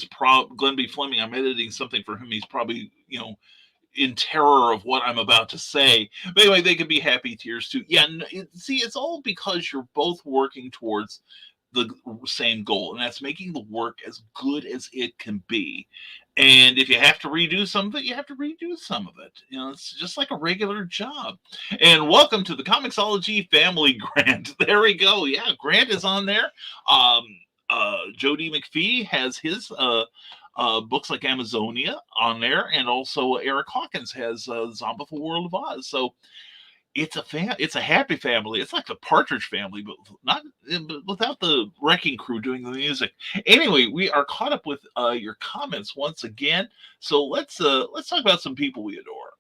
Glenn B. Fleming. I'm editing something for him. He's probably, in terror of what I'm about to say. But anyway, they can be happy tears too. Yeah, see, it's all because you're both working towards the same goal, and that's making the work as good as it can be. And if you have to redo some of it, you have to redo some of it. It's just like a regular job. And welcome to the Comixology family, Grant. There we go. Yeah, Grant is on there. Joe D. McPhee has his books like Amazonia on there, and also Eric Hawkins has Zombieful World of Oz. So it's a happy family. It's like the Partridge Family, but without the wrecking crew doing the music. Anyway, we are caught up with your comments once again. So let's talk about some people we adore.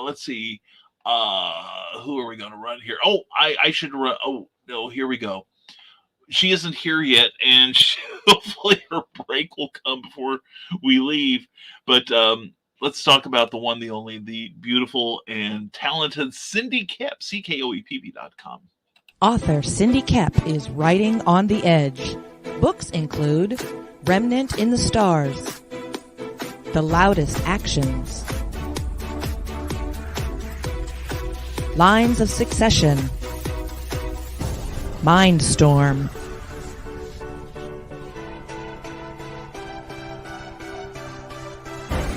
Let's see. Who are we going to run here? Oh, I should run. Oh no, here we go. She isn't here yet, and hopefully her break will come before we leave. But let's talk about the one, the only, the beautiful and talented Cindy Koepp, CKOEPP.com. Author Cindy Koepp is writing on the edge. Books include Remnant in the Stars, The Loudest Actions, Lines of Succession, Mindstorm,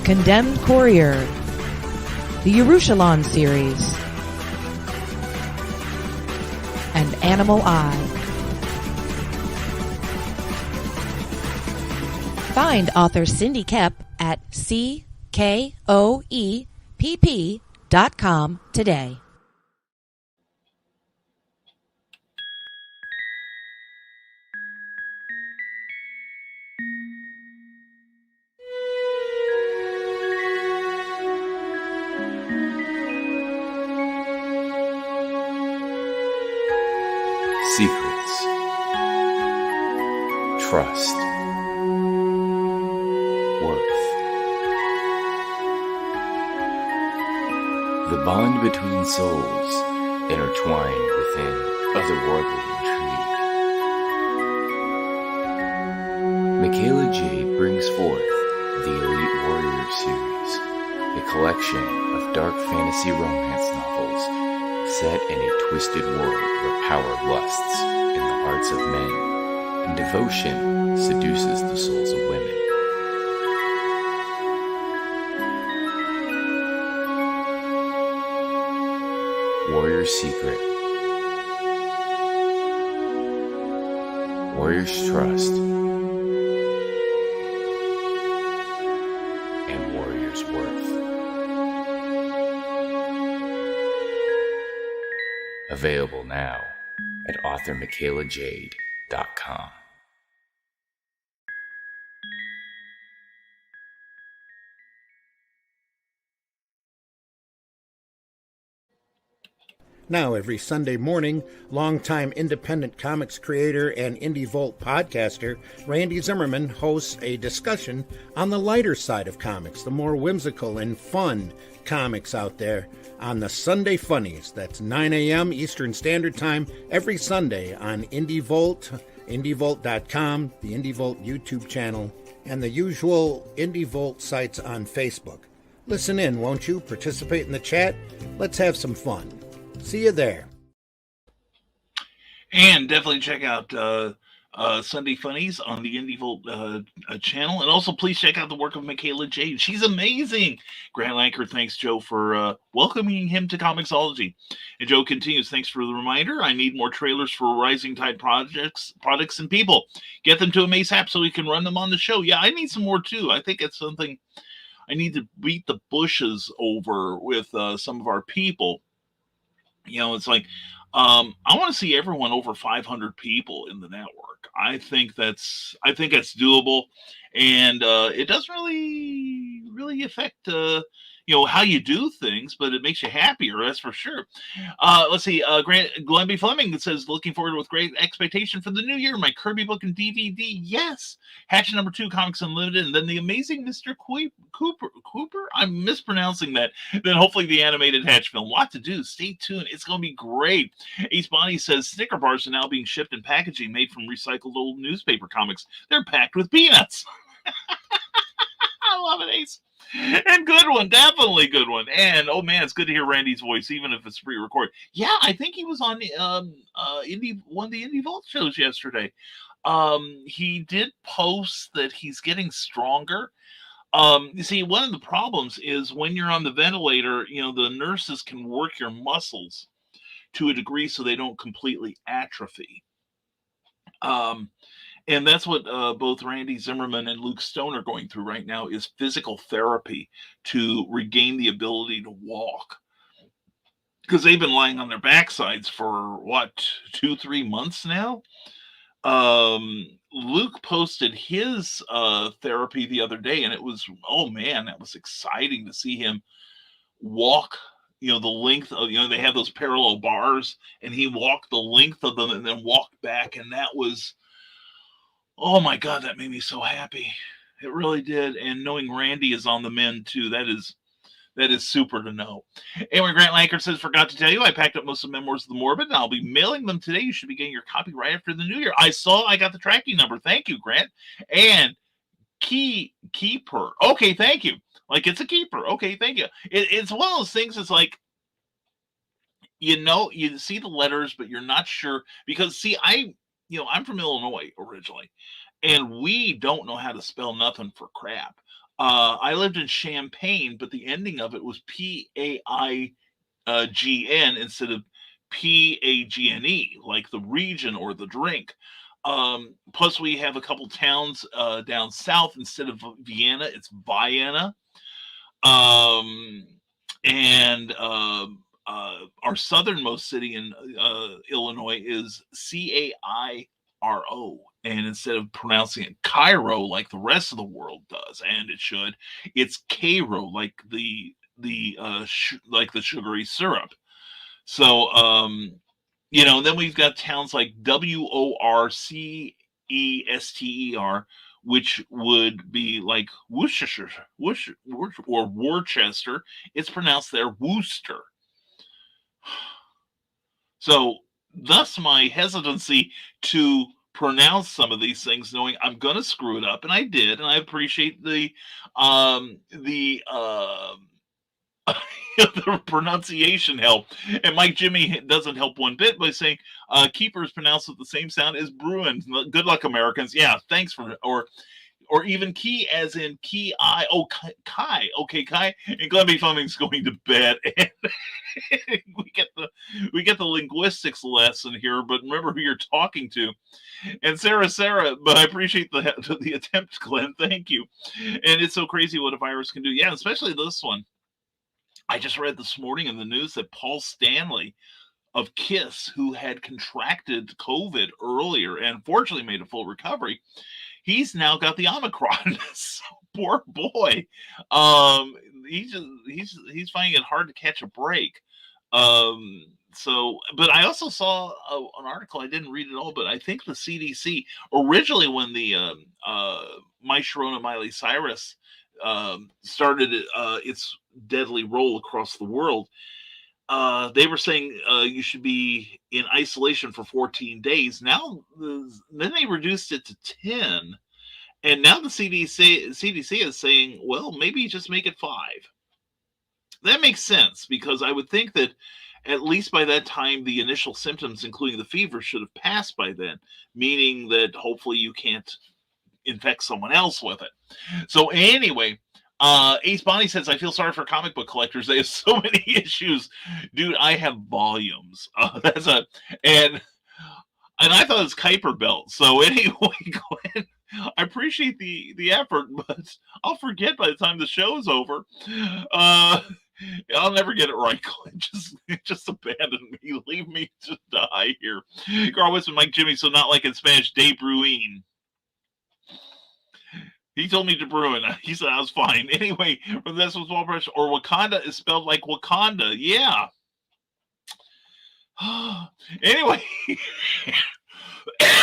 Condemned Courier, the Yerushalayim series, and Animal Eye. Find author Cindy Koepp at CKOEPP.com today. Secrets, trust, worth. The bond between souls intertwined within otherworldly intrigue. Michaela Jade brings forth the Elite Warrior series, a collection of dark fantasy romance novels set in a twisted world where power lusts in the hearts of men and devotion seduces the souls of women. Warrior's Secret, Warrior's Trust, and Warrior's Worth. Available now at authormichaelajade.com. Now, every Sunday morning, longtime independent comics creator and Indie Volt podcaster Randy Zimmerman hosts a discussion on the lighter side of comics, the more whimsical and fun comics out there, on the Sunday Funnies. That's 9 a.m. Eastern Standard Time every Sunday on Indie Volt, indievolt.com, the Indie Volt YouTube channel, and the usual Indie Volt sites on Facebook. Listen in, won't you? Participate in the chat. Let's have some fun. See you there. And definitely check out Sunday Funnies on the Indie Volt channel. And also please check out the work of Michaela Jade. She's amazing. Grant Lanker thanks Joe for welcoming him to Comixology. And Joe continues, thanks for the reminder. I need more trailers for Rising Tide products and people. Get them to him ASAP so we can run them on the show. Yeah, I need some more too. I think it's something I need to beat the bushes over with some of our people. It's like, I want to see everyone over 500 people in the network. I think that's doable, and it doesn't really affect how you do things, but it makes you happier. That's for sure. Let's see. Glenn B. Fleming says, looking forward with great expectation for the new year. My Kirby book and DVD. Yes. Hatch #2 Comics Unlimited, and then the amazing Mr. Cooper. I'm mispronouncing that. Then hopefully the animated Hatch film. Lot to do. Stay tuned. It's going to be great. Ace Bonnie says Snicker bars are now being shipped in packaging made from recycled old newspaper comics. They're packed with peanuts. I love it, Ace. And good one, definitely good one. And oh man, it's good to hear Randy's voice, even if it's pre-recorded. Yeah, I think he was on one of the Indie Vault shows yesterday. He did post that he's getting stronger. You see, one of the problems is when you're on the ventilator, the nurses can work your muscles to a degree so they don't completely atrophy. And that's what both Randy Zimmerman and Luke Stone are going through right now is physical therapy to regain the ability to walk. Because they've been lying on their backsides for, 2-3 months now? Luke posted his therapy the other day, and it was, oh man, that was exciting to see him walk, the length of, they have those parallel bars, and he walked the length of them and then walked back, and that was, oh my God, that made me so happy. It really did. And knowing Randy is on the mend too, that is super to know. Anyway, Grant Lankert says, forgot to tell you, I packed up most of the Memoirs of the Morbid, and I'll be mailing them today. You should be getting your copy right after the new year. I got the tracking number. Thank you, Grant. And keeper. Okay, thank you. Like, it's a keeper. Okay, thank you. It's one of those things, it's like, you see the letters, but you're not sure. Because, see, I'm from Illinois originally, and we don't know how to spell nothing for crap. I lived in Champaign, but the ending of it was Paign instead of Pagne, like the region or the drink. Plus, we have a couple towns down south. Instead of Vienna, it's Vienna. And our southernmost city in Illinois is Cairo. And instead of pronouncing it Cairo like the rest of the world does, and it should, it's Cairo, like the sugary syrup. So, then we've got towns like Worcester, which would be like Worcestershire, or Worcester. It's pronounced there Worcester. So, thus my hesitancy to pronounce some of these things, knowing I'm going to screw it up, and I did, and I appreciate the the pronunciation help. And Mike Jimmy doesn't help one bit by saying keepers pronounced with the same sound as Bruin. Good luck, Americans. Yeah, thanks for or even key as in key I. Oh, Kai. Okay, Kai. And Glenby Fleming's going to bed. And we get the linguistics lesson here, but remember who you're talking to. And Sarah, but I appreciate the attempt, Glenn. Thank you. And it's so crazy what a virus can do. Yeah, especially this one. I just read this morning in the news that Paul Stanley of KISS, who had contracted COVID earlier and fortunately made a full recovery, he's now got the Omicron. So, poor boy. He's finding it hard to catch a break. So, but I also saw an article. I didn't read it all, but I think the CDC originally, when the My Sharona Miley Cyrus started its deadly roll across the world, they were saying you should be in isolation for 14 days. Now, then they reduced it to 10. And now the CDC is saying, well, maybe just make it 5. That makes sense, because I would think that at least by that time, the initial symptoms, including the fever, should have passed by then, meaning that hopefully you can't infect someone else with it. So anyway, Ace Bonnie says, I feel sorry for comic book collectors. They have so many issues. Dude, I have volumes. And I thought it was Kuiper Belt. So anyway, Glenn, I appreciate the effort, but I'll forget by the time the show is over. I'll never get it right, Glenn. Just abandon me. Leave me to die here. Carl Wisman, Mike Jimmy, so not like in Spanish, De Bruin. He told me to Bruin. He said I was fine. Anyway, this was Wall Brush, or Wakanda is spelled like Wakanda. Yeah. Anyway.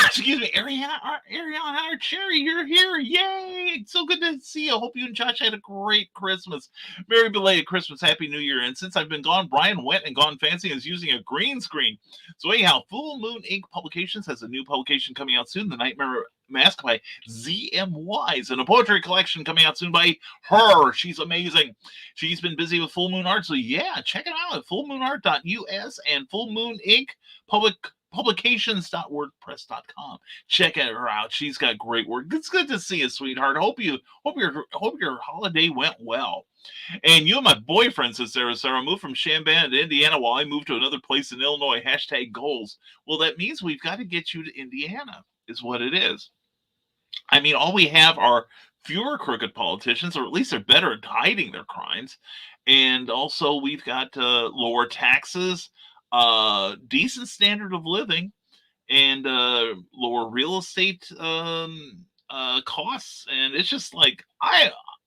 Excuse me, Ariana Cherry, you're here. Yay! It's so good to see you. I hope you and Josh had a great Christmas. Merry belated Christmas, Happy New Year. And since I've been gone, Brian went and gone fancy and is using a green screen. So anyhow, Full Moon Ink Publications has a new publication coming out soon, The Nightmare Mask by ZMYs, and a poetry collection coming out soon by her. She's amazing. She's been busy with Full Moon Art, so yeah, check it out at fullmoonart.us and Full Moon Inc. Publications.wordpress.com. Check her out. She's got great work. It's good to see you, sweetheart. Hope your holiday went well. And you and my boyfriend, says Sarah, moved from Chambon to Indiana while I moved to another place in Illinois. #goals. Well, that means we've got to get you to Indiana, is what it is. I mean, all we have are fewer crooked politicians, or at least they're better at hiding their crimes. And also we've got lower taxes, decent standard of living, and lower real estate costs. And it's just like,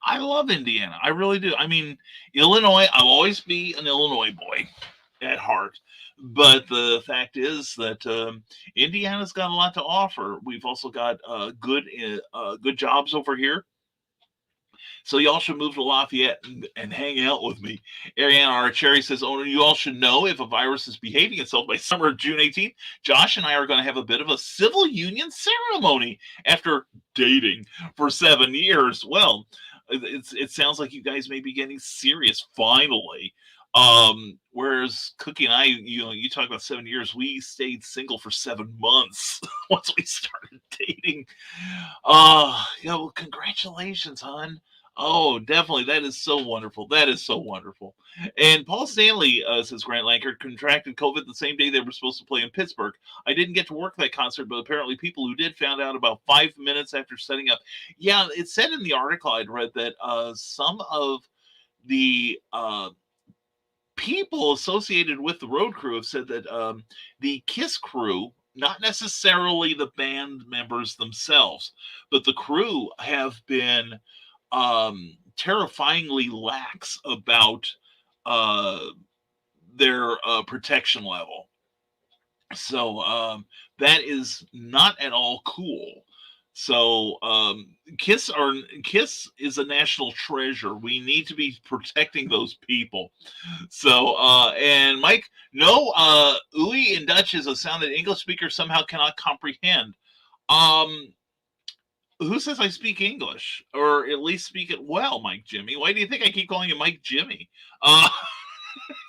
I love Indiana. I really do. I mean, Illinois, I'll always be an Illinois boy at heart. But the fact is that Indiana's got a lot to offer. We've also got good jobs over here. So y'all should move to Lafayette and hang out with me. Ariana Archeri says, you all should know if a virus is behaving itself by summer of June 18th. Josh and I are going to have a bit of a civil union ceremony after dating for 7 years. Well, it sounds like you guys may be getting serious finally. Whereas Cookie and I, you talk about 7 years, we stayed single for 7 months once we started dating. Well, congratulations, hon. Oh, definitely. That is so wonderful. That is so wonderful. And Paul Stanley, says Grant Lankard, contracted COVID the same day they were supposed to play in Pittsburgh. I didn't get to work that concert, but apparently people who did found out about 5 minutes after setting up. Yeah, it said in the article I'd read that some of the people associated with the road crew have said that the KISS crew, not necessarily the band members themselves, but the crew have been terrifyingly lax about their protection level. So that is not at all cool. So KISS is a national treasure. We need to be protecting those people. So and Mike, no, ooey in Dutch is a sound that English speakers somehow cannot comprehend. Who says I speak English, or at least speak it well, Mike Jimmy? Why do you think I keep calling you Mike Jimmy?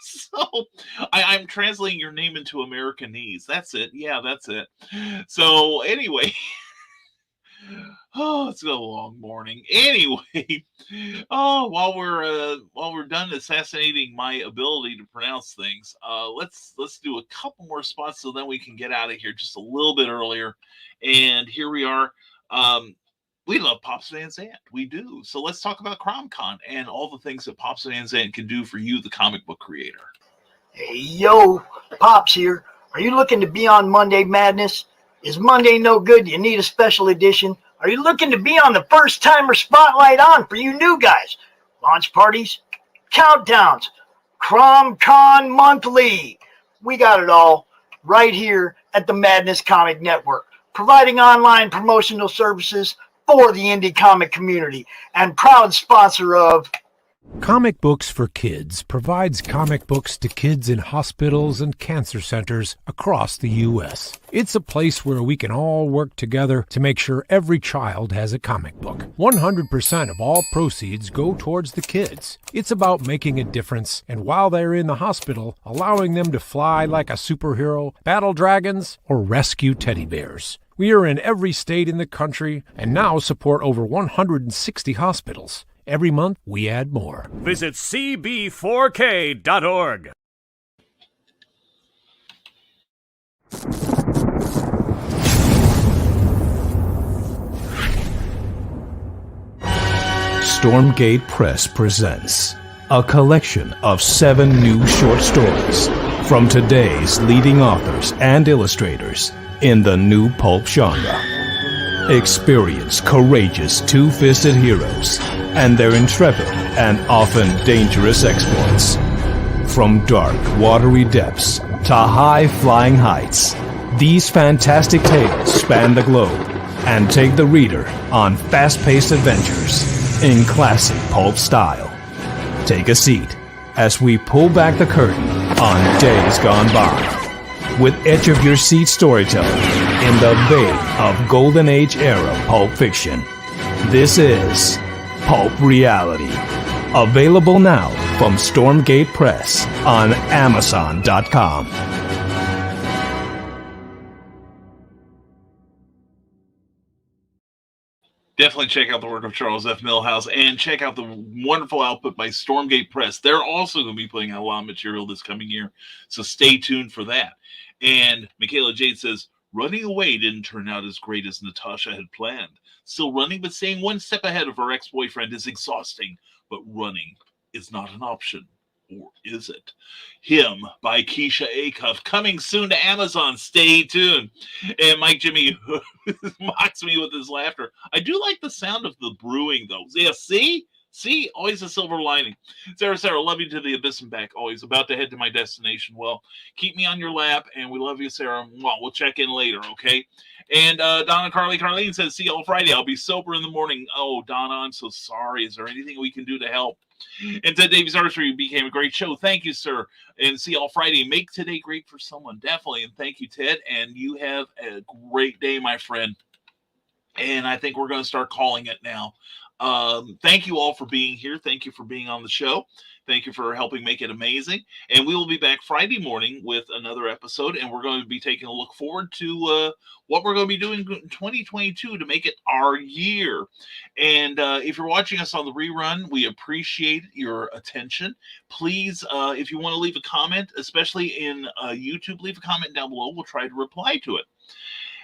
So I'm translating your name into Americanese. That's it. Yeah, that's it. So anyway, it's a long morning. Anyway, while we're done assassinating my ability to pronounce things, let's do a couple more spots so then we can get out of here just a little bit earlier. And here we are. We love Pops Van Zandt. We do. So let's talk about CromCon and all the things that Pops Van Zandt can do for you, the comic book creator. Hey, yo, Pops here. Are you looking to be on Monday Madness? Is Monday no good? Do you need a special edition? Are you looking to be on the first timer spotlight on for you new guys? Launch parties, countdowns, CromCon Monthly. We got it all right here at the Madness Comic Network, providing online promotional services for the indie comic community and proud sponsor of Comic Books for Kids provides comic books to kids in hospitals and cancer centers across the U.S. It's a place where we can all work together to make sure every child has a comic book. 100% of all proceeds go towards the kids. It's about making a difference, and while they're in the hospital, allowing them to fly like a superhero, battle dragons, or rescue teddy bears. We are in every state in the country and now support over 160 hospitals. Every month, we add more. Visit cb4k.org. Stormgate Press presents a collection of 7 new short stories from today's leading authors and illustrators in the new pulp genre. Experience courageous two-fisted heroes and their intrepid and often dangerous exploits. From dark, watery depths to high-flying heights, these fantastic tales span the globe and take the reader on fast-paced adventures in classic pulp style. Take a seat as we pull back the curtain on Days Gone By. with edge-of-your-seat storytelling in the vein of Golden Age era pulp fiction. This is Pulp Reality. Available now from Stormgate Press on Amazon.com. Definitely check out the work of Charles F. Millhouse and check out the wonderful output by Stormgate Press. They're also going to be putting out a lot of material this coming year, so stay tuned for that. And Michaela Jade says, running away didn't turn out as great as Natasha had planned. Still running, but staying one step ahead of her ex-boyfriend is exhausting, but running is not an option. Or is it? Him by Keisha Acuff, coming soon to Amazon. Stay tuned. And Mike Jimmy mocks me with his laughter. I do like the sound of the brewing, though. Yeah, see? Always a silver lining. Sarah, love you to the abyss and back. Always about to head to my destination. Well, keep me on your lap, and we love you, Sarah. Well, we'll check in later, okay? And Donna Carlene says, see y'all Friday. I'll be sober in the morning. Oh, Donna, I'm so sorry. Is there anything we can do to help? And Ted Davies Archery became a great show. Thank you, sir. And see y'all Friday. Make today great for someone. Definitely. And thank you, Ted. And you have a great day, my friend. And I think we're going to start calling it now. Thank you all for being here. Thank you for being on the show. Thank you for helping make it amazing. And we will be back Friday morning with another episode. And we're going to be taking a look forward to what we're going to be doing in 2022 to make it our year. And if you're watching us on the rerun, we appreciate your attention. Please, if you want to leave a comment, especially in YouTube, leave a comment down below. We'll try to reply to it.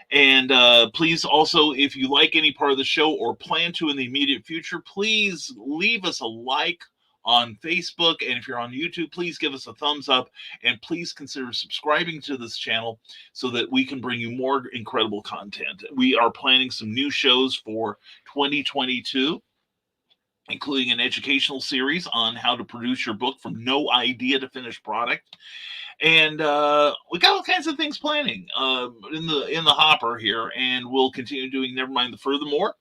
And please also, if you like any part of the show or plan to in the immediate future, please leave us a like on Facebook. And if you're on YouTube, please give us a thumbs up. And please consider subscribing to this channel so that we can bring you more incredible content. We are planning some new shows for 2022, including an educational series on how to produce your book from no idea to finished product. And we got all kinds of things planning in the hopper here, and we'll continue doing Nevermind the Furthermore,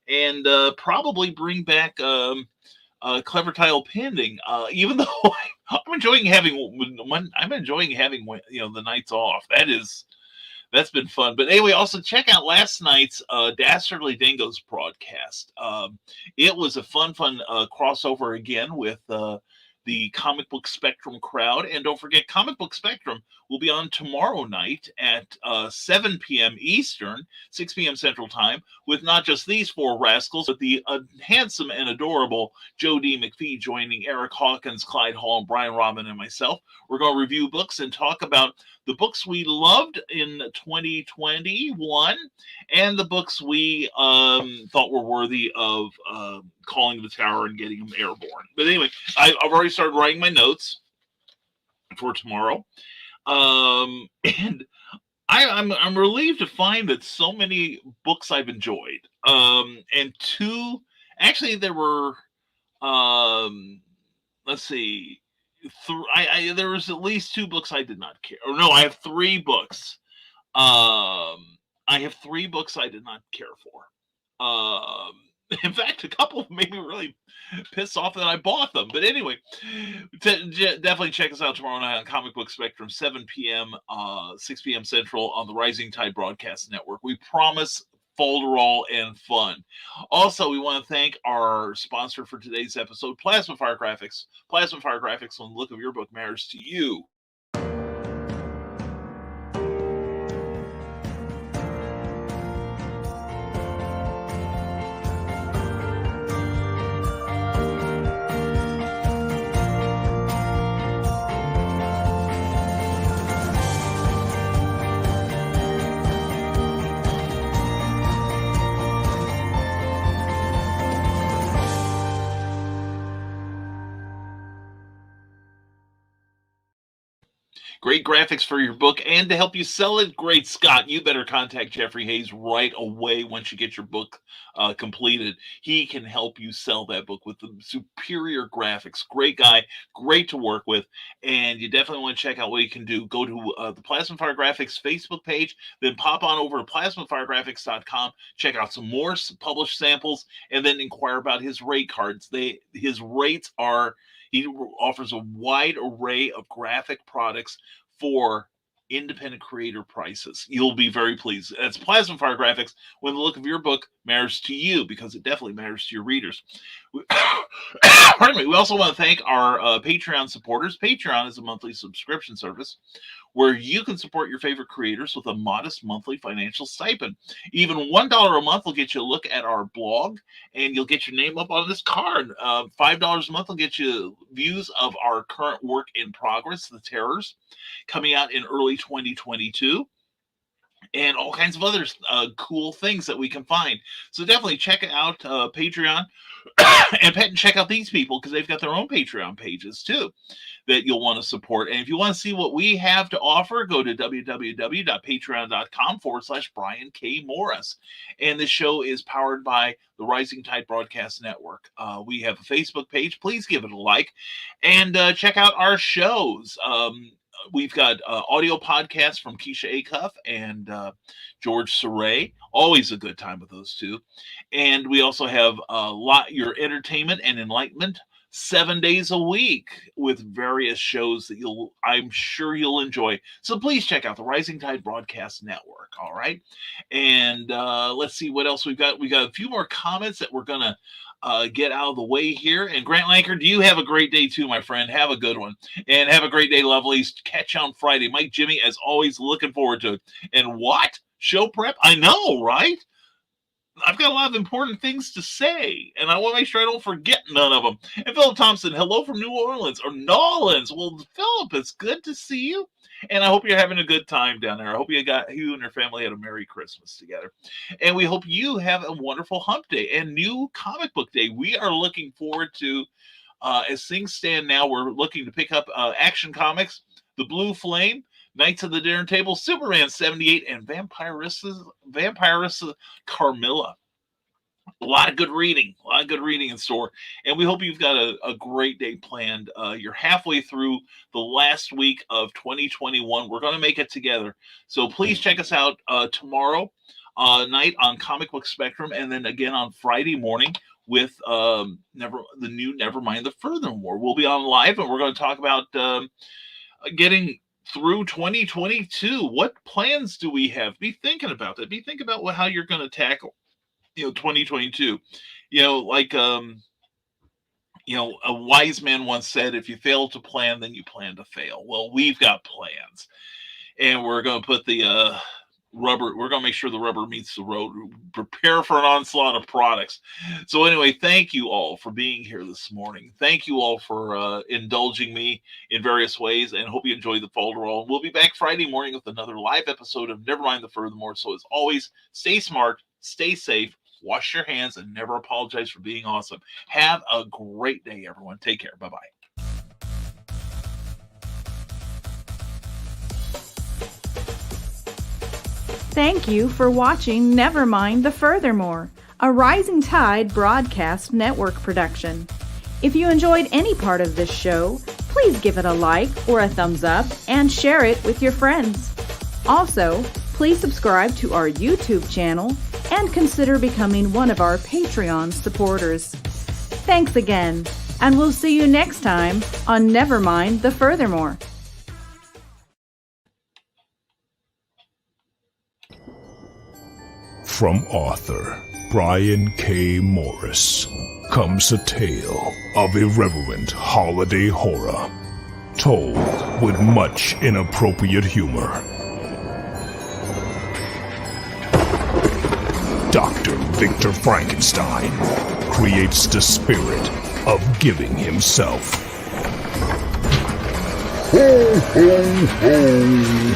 and probably bring back Clever Tile Pending. Even though I'm enjoying having the nights off. That's been fun. But anyway, also check out last night's Dastardly Dingoes broadcast. It was a fun crossover again with the Comic Book Spectrum crowd. And don't forget, Comic Book Spectrum will be on tomorrow night at 7 p.m. Eastern, 6 p.m. Central Time, with not just these four rascals, but the handsome and adorable Joe D. McPhee joining Eric Hawkins, Clyde Hall, and Brian Robin and myself. We're going to review books and talk about the books we loved in 2021 and the books we thought were worthy of calling the tower and getting them airborne. But anyway, I've already started writing my notes for tomorrow. And I'm relieved to find that so many books I've enjoyed. And there were, let's see, there was at least two books I did not care. Or no, I have three books. I have three books I did not care for. In fact, a couple of them made me really pissed off that I bought them. But anyway, definitely check us out tomorrow night on Comic Book Spectrum, 7 p.m., 6 p.m. Central on the Rising Tide Broadcast Network. We promise folderol and fun. Also, we want to thank our sponsor for today's episode, Plasma Fire Graphics. Plasma Fire Graphics, when the look of your book matters to you. Great graphics for your book and to help you sell it. Great, Scott. You better contact Jeffrey Hayes right away once you get your book completed. He can help you sell that book with the superior graphics. Great guy, great to work with, and you definitely want to check out what you can do. Go to the Plasma Fire Graphics Facebook page, then pop on over to plasmafiregraphics.com, check out some more published samples, and then inquire about his rate cards. His rates are... He offers a wide array of graphic products for independent creator prices. You'll be very pleased. That's Plasma Fire Graphics, when the look of your book matters to you, because it definitely matters to your readers. Pardon me. We also want to thank our Patreon supporters. Patreon is a monthly subscription service where you can support your favorite creators with a modest monthly financial stipend. Even $1 a month will get you a look at our blog, and you'll get your name up on this card. $5 a month will get you views of our current work in progress, The Terrors, coming out in early 2022. And all kinds of other cool things that we can find. So definitely check out Patreon and check out these people, because they've got their own Patreon pages too that you'll want to support. And if you want to see what we have to offer, go to www.patreon.com/Brian K. Morris. And this show is powered by the Rising Tide Broadcast Network. We have a Facebook page. Please give it a like and check out our shows. We've got audio podcasts from Keisha Acuff and George Saray. Always a good time with those two. And we also have your entertainment and enlightenment 7 days a week with various shows that I'm sure you'll enjoy. So please check out the Rising Tide Broadcast Network. All right. And let's see what else we've got. We got a few more comments that we're going to get out of the way here. And Grant Lanker, do you have a great day too, my friend? Have a good one. And have a great day, lovelies. Catch you on Friday. Mike Jimmy, as always, looking forward to it. And what? Show prep? I know, right? I've got a lot of important things to say, and I want to make sure I don't forget none of them. And Philip Thompson, hello from New Orleans, or Nolans. Well, Philip, it's good to see you, and I hope you're having a good time down there. I hope you and your family had a Merry Christmas together. And we hope you have a wonderful Hump Day and new comic book day. We are looking forward to, as things stand now, we're looking to pick up Action Comics, The Blue Flame, Knights of the Dinner Table, Superman 78, and Vampiressa Carmilla. A lot of good reading in store. And we hope you've got a great day planned. You're halfway through the last week of 2021. We're going to make it together. So please check us out tomorrow night on Comic Book Spectrum, and then again on Friday morning with the new Nevermind the Furthermore. We'll be on live, and we're going to talk about getting through 2022. What plans do we have? Be thinking about that. Be thinking about how you're going to tackle 2022. A wise man once said, if you fail to plan, then you plan to fail. Well, we've got plans, and we're going to put the rubber, we're going to make sure the rubber meets the road, prepare for an onslaught of products. So anyway, thank you all for being here this morning. Thank you all for indulging me in various ways, and hope you enjoy the folderol. We'll be back Friday morning with another live episode of Nevermind the Furthermore. So as always, stay smart, stay safe, wash your hands, and never apologize for being awesome. Have a great day, everyone. Take care. Bye-bye. Thank you for watching Nevermind the Furthermore, a Rising Tide Broadcast Network production. If you enjoyed any part of this show, please give it a like or a thumbs up and share it with your friends. Also, please subscribe to our YouTube channel and consider becoming one of our Patreon supporters. Thanks again, and we'll see you next time on Nevermind the Furthermore. From author Brian K. Morris comes a tale of irreverent holiday horror, told with much inappropriate humor. Dr. Victor Frankenstein creates the spirit of giving himself. Ho, ho, ho!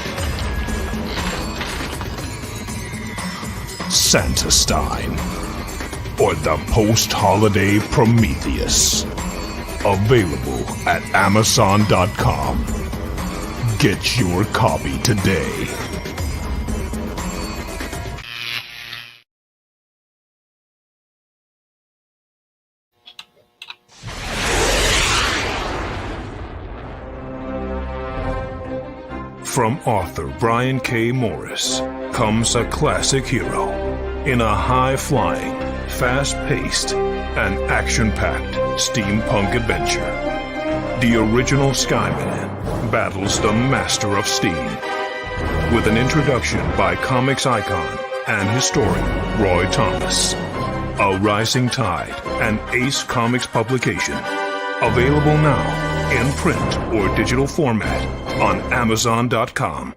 Santa-Stein, or the post-holiday Prometheus. Available at Amazon.com. Get your copy today. From author Brian K. Morris comes a classic hero in a high-flying, fast-paced, and action-packed steampunk adventure. The original Skyman battles the Master of Steam with an introduction by comics icon and historian Roy Thomas. A Rising Tide, an Ace Comics publication. Available now in print or digital format on Amazon.com.